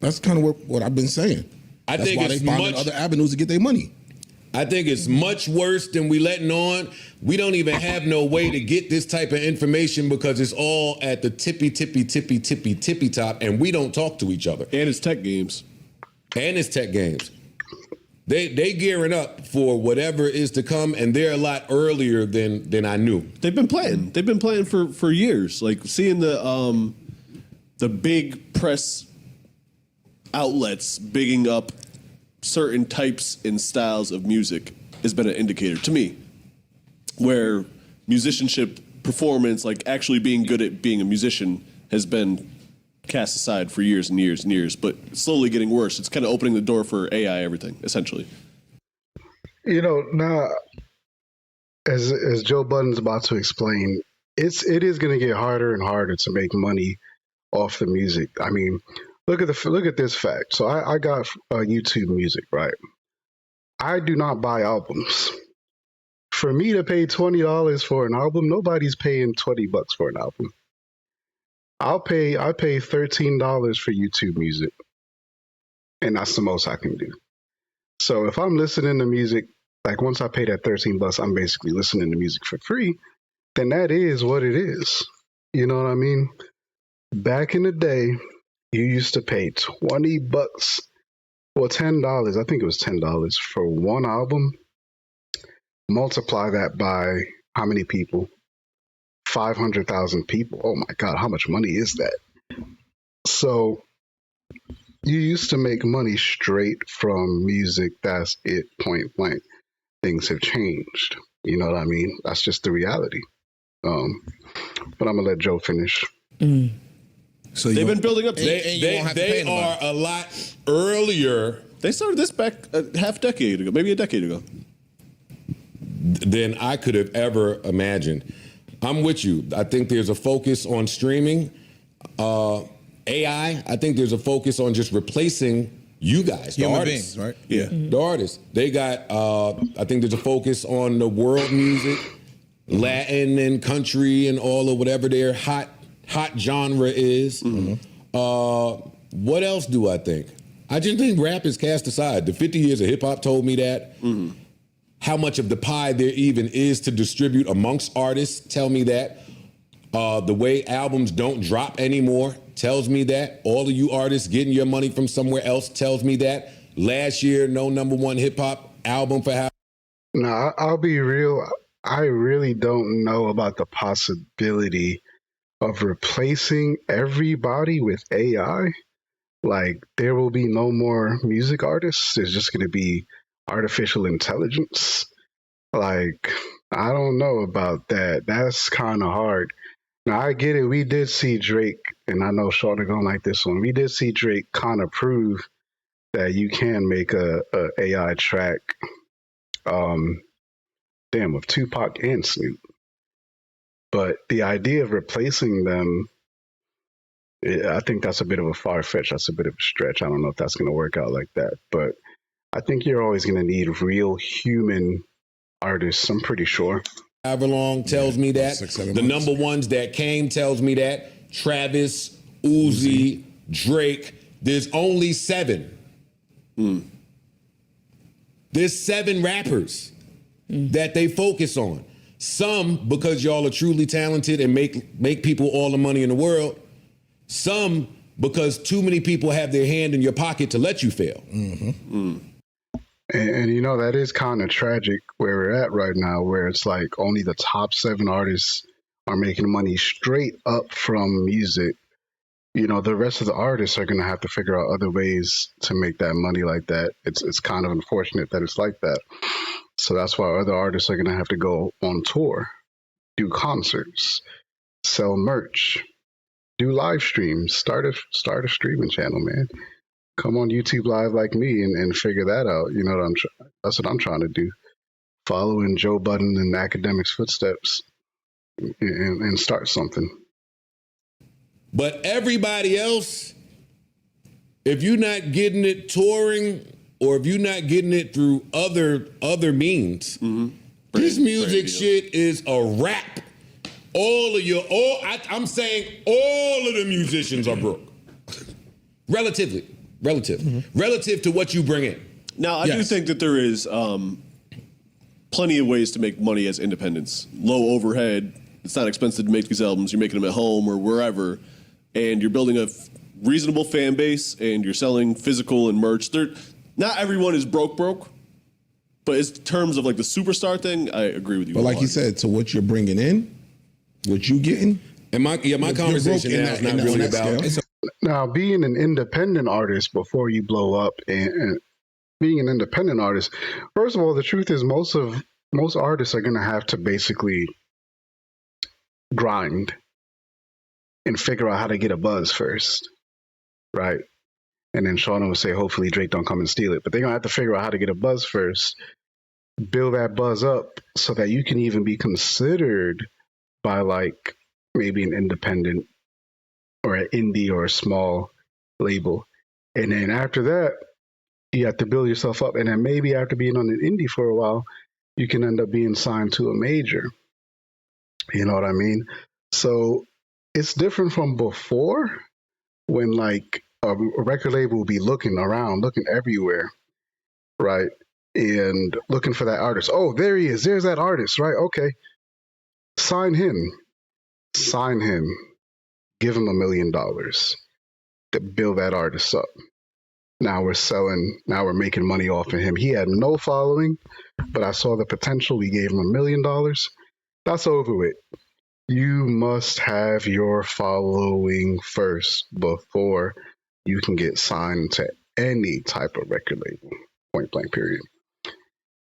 That's kind of what I've been saying. That's why they find other avenues to get their money. I think it's much worse than we letting on. We don't even have no way to get this type of information because it's all at the tippy top, and we don't talk to each other. And it's tech games. They gearing up for whatever is to come, and they're a lot earlier than I knew. They've been playing. They've been playing for years. Like seeing the big press outlets bigging up certain types and styles of music has been an indicator to me where musicianship, performance, like actually being good at being a musician has been cast aside for years and years and years, but slowly getting worse. It's kind of opening the door for AI everything, essentially. Now as Joe Budden's about to explain, it is going to get harder and harder to make money off the music. I mean, look at this fact. So I got YouTube Music, right? I do not buy albums. For me to pay $20 for an album, nobody's paying $20 for an album. I pay $13 for YouTube Music, and that's the most I can do. So if I'm listening to music, like once I pay that $13, I'm basically listening to music for free. Then that is what it is. You know what I mean? Back in the day, you used to pay $20 or $10. I think it was $10 for one album. Multiply that by how many people? 500,000 people. Oh my God, how much money is that? So you used to make money straight from music. That's it, point blank. Things have changed. You know what I mean? That's just the reality. But I'm gonna let Joe finish. So they've been building up. They are a lot earlier. They started this back a half decade ago, maybe a decade ago. Than I could have ever imagined. I'm with you. I think there's a focus on streaming, AI. I think there's a focus on just replacing you guys, the Human artists, beings, right? Yeah, the artists. They got. I think there's a focus on the world music, Latin and country and all of whatever their hot genre is. What else do I think? I just think rap is cast aside. The 50 years of hip hop told me that. How much of the pie there even is to distribute amongst artists tell me that. The way albums don't drop anymore tells me that. All of you artists getting your money from somewhere else tells me that. Last year, no #1 hip hop album for how. No, I'll be real. I really don't know about the possibility of replacing everybody with AI. Like, there will be no more music artists. There's just going to be artificial intelligence. Like, I don't know about that. That's kind of hard. Now, I get it. We did see Drake, and I know Sean are going to like this one. We did see Drake kind of prove that you can make a AI track, of Tupac and Snoop. But the idea of replacing them, I think that's a bit of a far fetch. That's a bit of a stretch. I don't know if that's going to work out like that. But I think you're always going to need real human artists. I'm pretty sure. However long tells me that. The #1s that came tells me that. Travis, Uzi, Drake. There's only 7. There's 7 rappers that they focus on. Some because y'all are truly talented and make people all the money in the world. Some because too many people have their hand in your pocket to let you fail. And you know, that is kind of tragic where we're at right now, where it's like only the top 7 artists are making money straight up from music. You know, the rest of the artists are going to have to figure out other ways to make that money like that. It's kind of unfortunate that it's like that. So that's why other artists are going to have to go on tour, do concerts, sell merch, do live streams, start a streaming channel, man. Come on YouTube Live like me and figure that out. You know what that's what I'm trying to do. Follow in Joe Budden and Academic's footsteps and start something. But everybody else, if you're not getting it touring or if you're not getting it through other means, this music shit is a wrap. I'm saying all of the musicians are broke. Relative to what you bring in. Now, I do think that there is plenty of ways to make money as independents. Low overhead. It's not expensive to make these albums. You're making them at home or wherever, and you're building a reasonable fan base, and you're selling physical and merch. Not everyone is broke, but in terms of like the superstar thing, I agree with you. But like you said, so what you're bringing in, what you getting, and my conversation now is not really about. Now, being an independent artist before you blow up, and being an independent artist, first of all, the truth is most artists are going to have to basically grind and figure out how to get a buzz first, right? And then Shauna would say, hopefully Drake don't come and steal it. But they're going to have to figure out how to get a buzz first build that buzz up so that you can even be considered by like maybe an independent or an indie or a small label. And then after that, you have to build yourself up. And then maybe after being on an indie for a while, you can end up being signed to a major. You know what I mean? So it's different from before when like a record label will be looking around, looking everywhere, right? And looking for that artist. Oh, there he is. There's that artist, right? Okay. Sign him. Sign him. Give him $1 million to build that artist up. Now we're selling, now we're making money off of him. He had no following, but I saw the potential. We gave him $1 million. That's over with. You must have your following first before you can get signed to any type of record label. Point blank, period.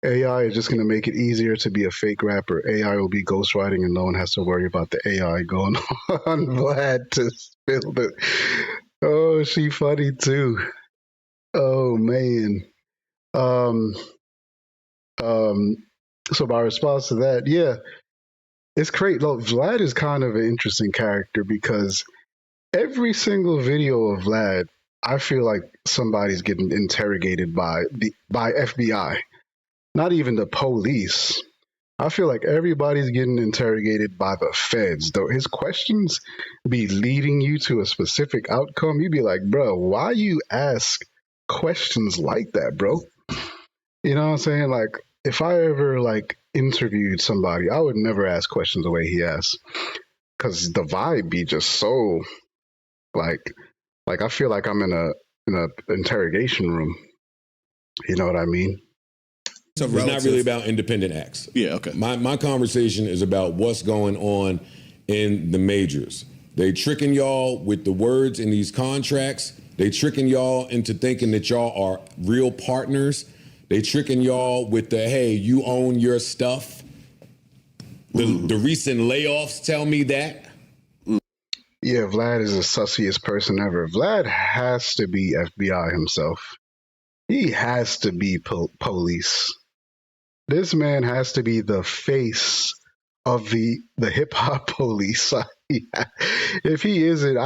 AI is just going to make it easier to be a fake rapper. AI will be ghostwriting and no one has to worry about the AI going on. Vlad to spill it. Oh, she funny too. Oh, man. Um, so my response to that, yeah, it's great. Look, Vlad is kind of an interesting character because every single video of Vlad, I feel like somebody's getting interrogated by FBI. Not even the police. I feel like everybody's getting interrogated by the feds, though his questions be leading you to a specific outcome. You'd be like, bro, why you ask questions like that, bro? You know what I'm saying? Like, if I ever like interviewed somebody, I would never ask questions the way he asks, because the vibe be just so like I feel like I'm in a interrogation room. You know what I mean? It's not really about independent acts. Yeah, okay. My conversation is about what's going on in the majors. They tricking y'all with the words in these contracts. They tricking y'all into thinking that y'all are real partners. They tricking y'all with the, hey, you own your stuff. The recent layoffs tell me that. Yeah, Vlad is the sussiest person ever. Vlad has to be FBI himself. He has to be police. This man has to be the face of the hip hop police. If he isn't,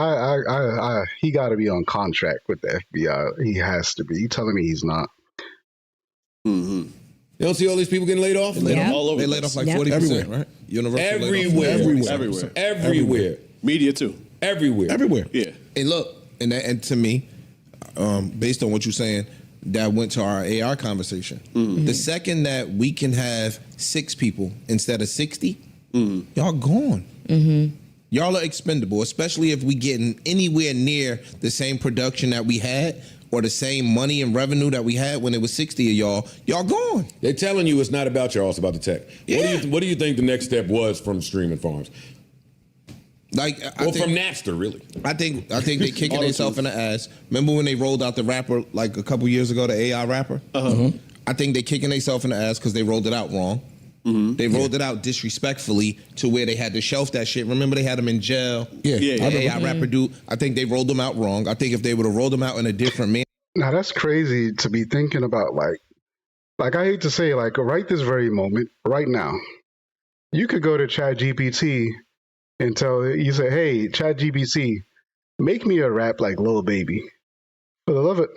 he got to be on contract with the FBI. He has to be. You telling me he's not? Mm-hmm. You don't see all these people getting laid off? They laid off all over. They laid off like 40%, right? Universal everywhere. Media too. Everywhere. Yeah. And look, and to me, based on what you're saying, that went to our AR conversation. Mm-hmm. The second that we can have 6 people instead of 60, y'all gone. Mm-hmm. Y'all are expendable, especially if we getting anywhere near the same production that we had or the same money and revenue that we had when it was 60 of y'all gone. They're telling you it's not about y'all, it's about the tech. Yeah. What do you think the next step was from streaming farms? Like, from Napster, really. I think they kicking themselves in the ass. Remember when they rolled out the rapper like a couple years ago, the AI rapper? I think they kicking themselves in the ass because they rolled it out wrong. They rolled it out disrespectfully to where they had to shelf that shit. Remember they had him in jail? Yeah. The AI rapper dude. I think they rolled them out wrong. I think if they would have rolled them out in a different manner. Now that's crazy to be thinking about. Like I hate to say, like right this very moment, right now, you could go to ChatGPT and you say, hey, ChatGPT, make me a rap like Lil Baby. For the love of it,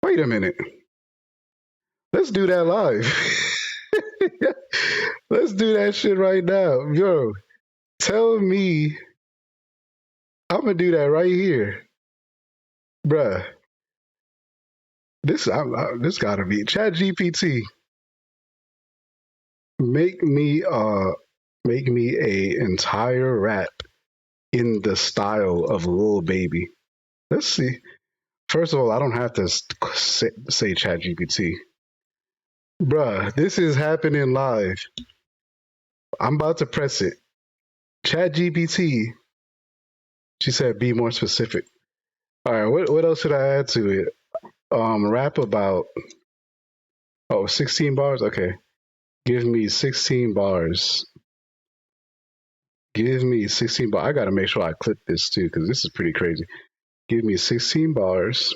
wait a minute. Let's do that live. Let's do that shit right now. Yo, tell me, I'm going to do that right here. Bruh. This gotta be ChatGPT. Make me a entire rap in the style of Lil Baby. Let's see. First of all, I don't have to say ChatGPT. Bruh, this is happening live. I'm about to press it. ChatGPT. She said, be more specific. All right, what else should I add to it? Rap about 16 bars? Okay. Give me 16 bars. Give me 16 bars. I gotta make sure I clip this too, because this is pretty crazy. Give me 16 bars.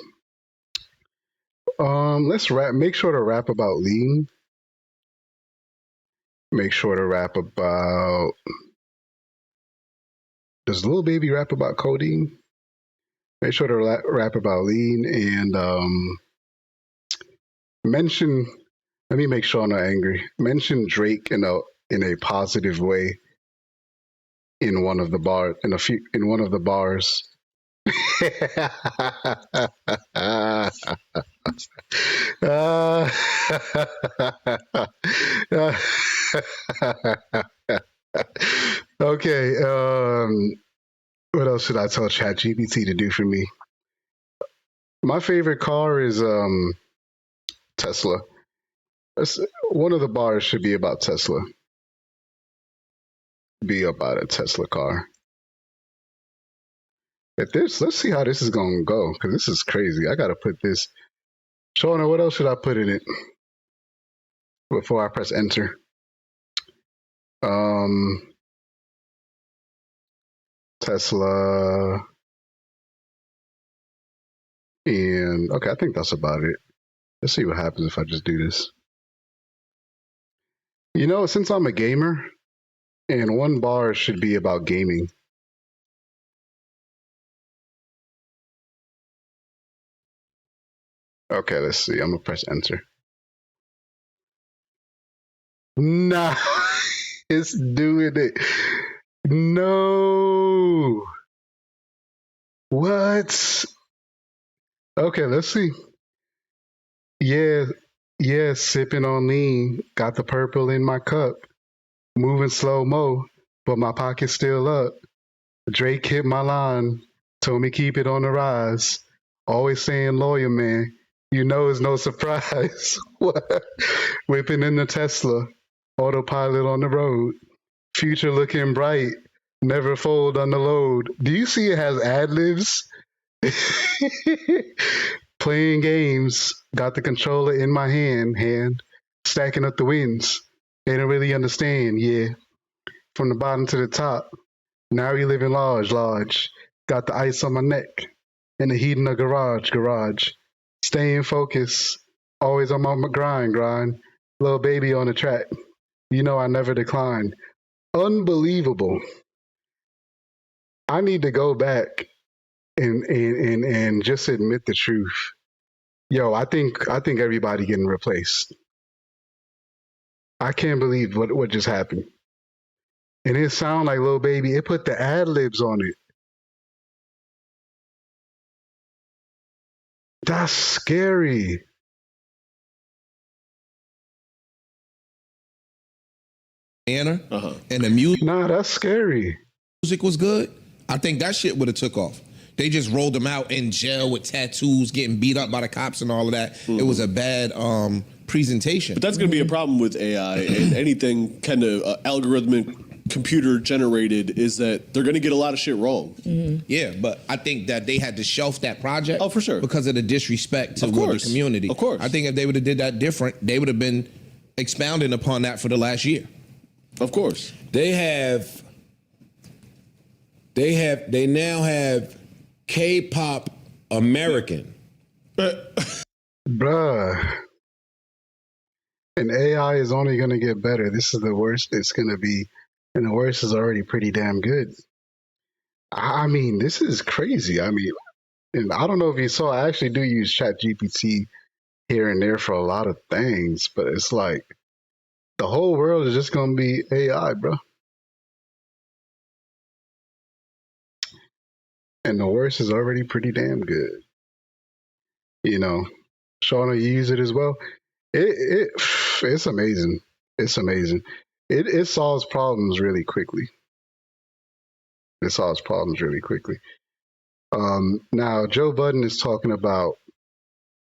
Let's make sure to rap about lean. Make sure to rap about. Does Lil Baby rap about codeine? Make sure to rap about lean and mention. Let me make sure I'm not angry. Mention Drake in a positive way in one of the bars. Okay. What else should I tell ChatGPT to do for me? My favorite car is Tesla. One of the bars should be about Tesla. Be about a Tesla car. Let's see how this is gonna go, because this is crazy. I gotta put this. Shauna, what else should I put in it before I press enter? Tesla. And okay, I think that's about it. Let's see what happens if I just do this. You know, since I'm a gamer, and one bar should be about gaming. Okay, let's see. I'm gonna press enter. Nah, it's doing it. No. What? Okay, let's see. Yeah, sipping on lean. Got the purple in my cup. Moving slow mo, but my pocket's still up. Drake hit my line. Told me keep it on the rise. Always saying lawyer man. You know it's no surprise. What? Whipping in the Tesla. Autopilot on the road. Future looking bright. Never fold on the load. Do you see it has ad-libs? Playing games. Got the controller in my hand. Stacking up the wins. They don't really understand, yeah. From the bottom to the top. Now we living large. Got the ice on my neck. And the heat in the garage. Staying focused. Always on my grind. Little baby on the track. You know I never decline. Unbelievable. I need to go back and just admit the truth. Yo, I think everybody getting replaced. I can't believe what just happened. And it sound like Lil Baby. It put the ad-libs on it. That's scary. And the music. Nah, that's scary. Music was good. I think that shit would have took off. They just rolled him out in jail with tattoos, getting beat up by the cops and all of that. It was a bad presentation. But that's going to be a problem with AI and anything kind of algorithmic computer generated is that they're going to get a lot of shit wrong. Yeah, but I think that they had to shelf that project. Oh, for sure. Because of the disrespect to the community. Of course. I think if they would have did that different, they would have been expounding upon that for the last year. Of course. They now have K-pop American. Bruh. And AI is only going to get better. This is the worst it's going to be. And the worst is already pretty damn good. I mean, this is crazy. I mean, and I don't know if you saw, I actually do use ChatGPT here and there for a lot of things, but it's like the whole world is just going to be AI, bro. And the worst is already pretty damn good. You know, Shauna, you use it as well. It's amazing. It's amazing. It solves problems really quickly. Now, Joe Budden is talking about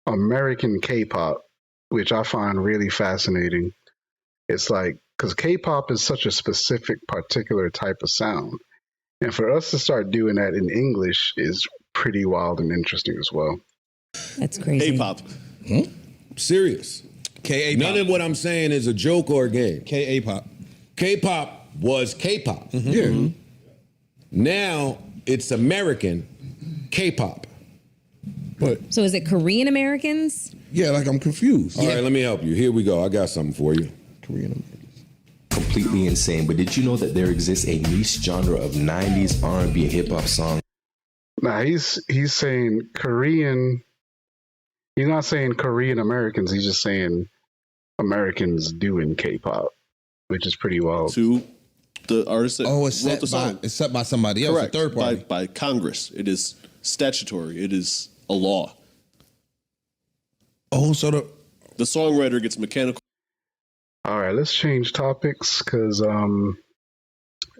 American K-pop, which I find really fascinating. It's like, because K-pop is such a specific, particular type of sound. And for us to start doing that in English is pretty wild and interesting as well. That's crazy. K-pop. Serious. K-A-pop. None of what I'm saying is a joke or a game. K-A-pop. K-pop was K-pop. Yeah. Now it's American K-pop. But So is it Korean Americans? yeah, like I'm confused. All right, let me help you. Here we go. I got something for you. Korean Americans. completely insane, but did you know that there exists a niche genre of 90s R&B and hip-hop songs? Nah, he's saying Korean. He's not saying Korean Americans. He's just saying Americans doing K-pop, which is pretty wild. To the artist that wrote the song. It's set by somebody else, Correct. a third party. By Congress. It is statutory. It is a law. Oh, so the songwriter gets mechanical. All right, let's change topics because I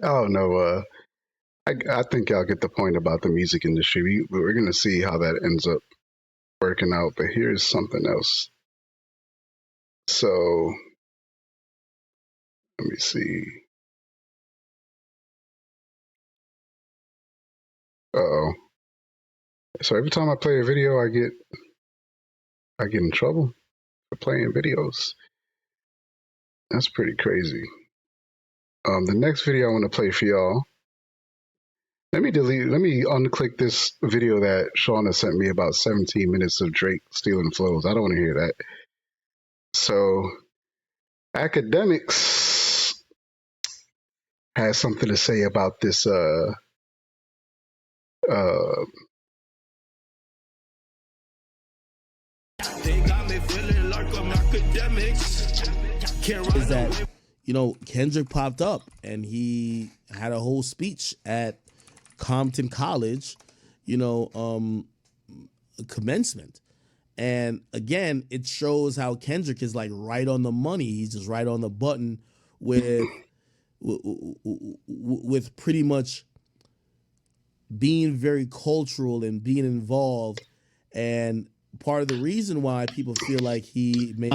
don't know. I think y'all get the point about the music industry. We're gonna see how that ends up working out. But here's something else. So let me see. Uh-oh. So every time I play a video, I get in trouble for playing videos. That's pretty crazy. The next video I want to play for y'all. Let me unclick this video that Shauna sent me about 17 minutes of Drake stealing flows. I don't want to hear that. So, Academics has something to say about this is that, Kendrick popped up and he had a whole speech at Compton College, commencement. And again, it shows how Kendrick is like right on the money. He's just right on the button with pretty much being very cultural and being involved. And part of the reason why people feel like he made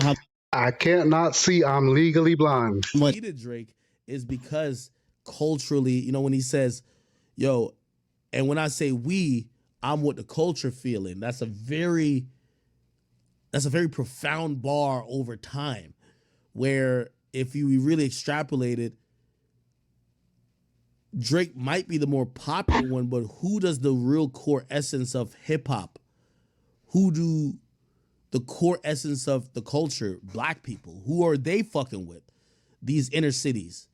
I can't not see. I'm legally blind. Needed Drake is because culturally, when he says, "Yo," and when I say "we," I'm with the culture feeling. That's a very profound bar over time. Where if you really extrapolate it, Drake might be the more popular one, but who does the real core essence of hip hop? Who do the core essence of the culture, black people, who are they fucking with? These inner cities.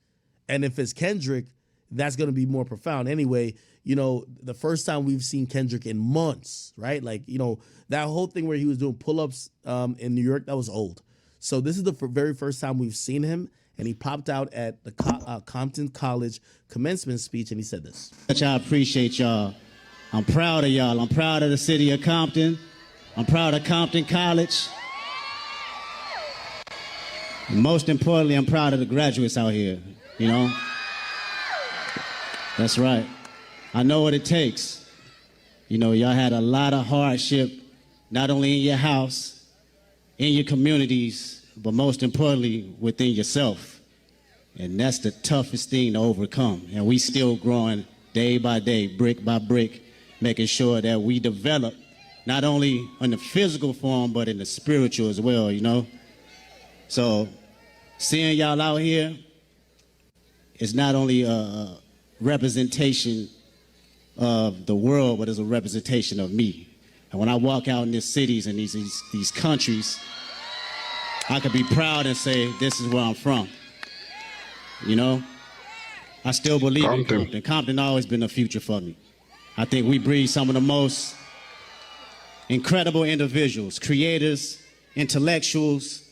And if it's Kendrick, that's going to be more profound. Anyway, the first time we've seen Kendrick in months, right? Like, that whole thing where he was doing pull-ups in New York, that was old. So this is the very first time we've seen him. And he popped out at the Compton College commencement speech and he said this. I appreciate y'all. I'm proud of y'all. I'm proud of the city of Compton. I'm proud of Compton College. And most importantly, I'm proud of the graduates out here, That's right. I know what it takes. Y'all had a lot of hardship, not only in your house, in your communities, but most importantly, within yourself. And that's the toughest thing to overcome. And we still growing day by day, brick by brick, making sure that we develop not only in the physical form, but in the spiritual as well, So seeing y'all out here is not only a representation of the world, but it's a representation of me. And when I walk out in these cities and these countries, I could be proud and say, this is where I'm from. I still believe in Compton. Compton always been the future for me. I think we breed some of the most incredible individuals, creators, intellectuals,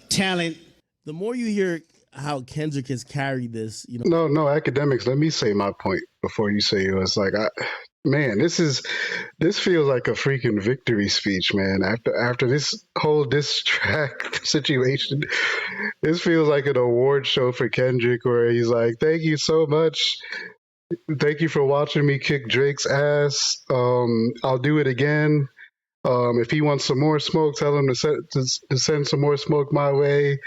talent. The more you hear how Kendrick has carried this, No, Academics. Let me say my point before you say yours. Like, this feels like a freaking victory speech, man. After this whole diss track situation, this feels like an award show for Kendrick, where he's like, "Thank you so much. Thank you for watching me kick Drake's ass. I'll do it again. If he wants some more smoke, tell him to send some more smoke my way.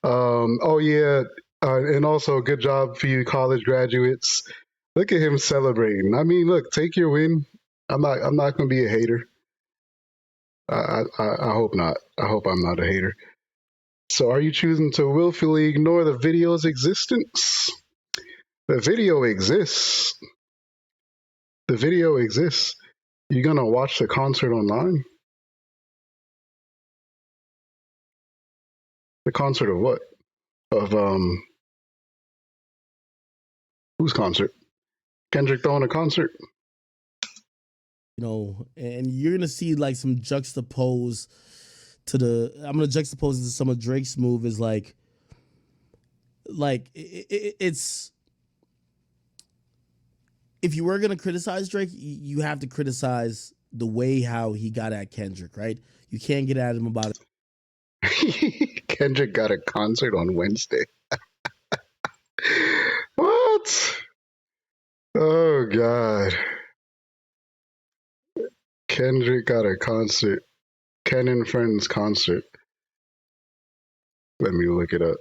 And also good job for you college graduates." Look at him celebrating. I mean, look, take your win. I'm not going to be a hater. I hope not. I hope I'm not a hater. So are you choosing to willfully ignore the video's existence? The video exists. The video exists. You gonna watch the concert online? The concert of what? Of Whose concert? Kendrick throwing a concert? You know, and you're gonna see like some juxtapose to the. I'm gonna juxtapose it to some of Drake's move is like it's. If you were gonna criticize Drake, you have to criticize the way how he got at Kendrick, right? You can't get at him about it. Kendrick got a concert on Wednesday. What? Oh God. Kendrick got a concert. Ken and Friends concert. Let me look it up.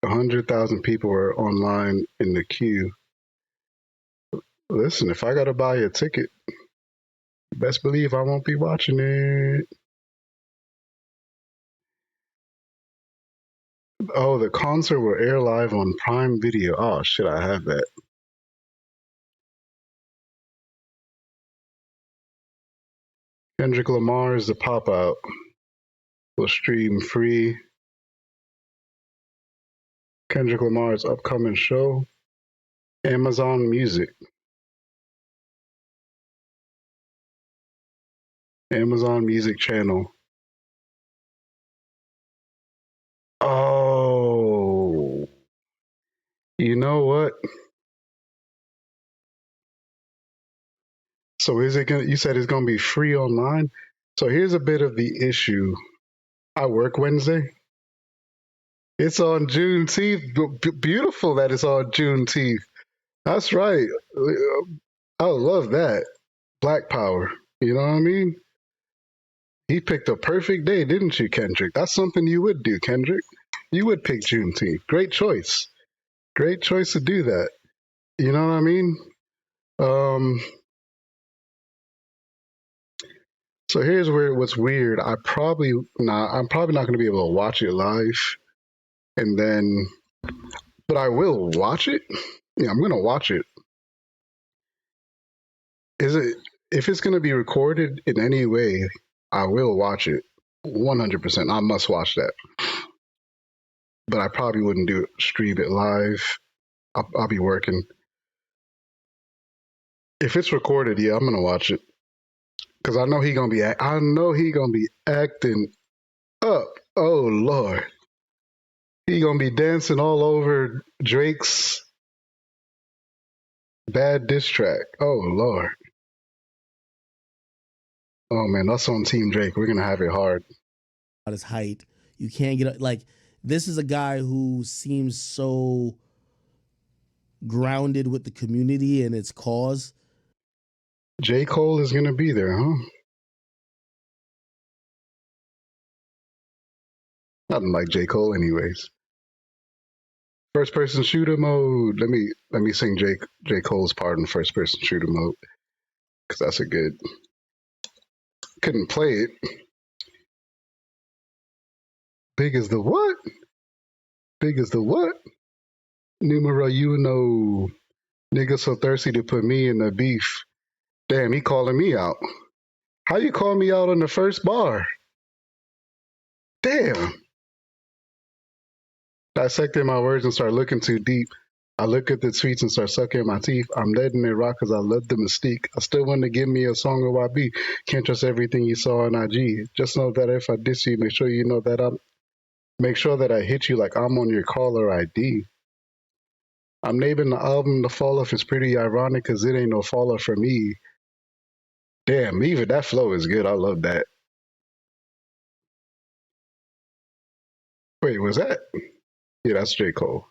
100,000 people were online in the queue. Listen, if I gotta buy a ticket, best believe I won't be watching it. Oh, the concert will air live on Prime Video. Oh shit, I have that. Kendrick Lamar's The Pop Out will stream free. Kendrick Lamar's upcoming show, Amazon Music. Amazon Music channel. Oh, you know what? So is it gonna? You said it's gonna be free online. So here's a bit of the issue. I work Wednesday. It's on Juneteenth. Beautiful that it's on Juneteenth. That's right. I love that. Black Power. You know what I mean? He picked a perfect day, didn't you, Kendrick? That's something you would do, Kendrick. You would pick Juneteenth. Great choice. Great choice to do that. You know what I mean? So here's where what's weird. I'm probably not going to be able to watch it live, and then, but I will watch it. Yeah, I'm going to watch it. Is it if it's going to be recorded in any way? I will watch it 100%. I must watch that, but I probably wouldn't stream it live. I'll be working. If it's recorded, yeah, I'm gonna watch it because I know he gonna be. I know he gonna be acting up. Oh Lord, he gonna be dancing all over Drake's bad diss track. Oh Lord. Oh man, us on Team Drake. We're gonna have it hard. About his height, you can't get like. This is a guy who seems so grounded with the community and its cause. J. Cole is gonna be there, huh? Nothing like J. Cole, anyways. First person shooter mode. Let me sing J. Cole's part in first person shooter mode because that's a good. Couldn't play it. Big as the what? Big as the what? Numero uno. Nigga so thirsty to put me in the beef. Damn, he calling me out. How you call me out on the first bar? Damn. Dissecting my words and start looking too deep. I look at the tweets and start sucking my teeth. I'm letting it rock because I love the mystique. I still want to give me a song of YB. Can't trust everything you saw on IG. Just know that if I diss you, make sure you know that make sure that I hit you like I'm on your caller ID. I'm naming the album The Fall Off. Is pretty ironic because it ain't no fall off for me. Damn, even that flow is good. I love that. Wait, was that? Yeah, that's J. Cole.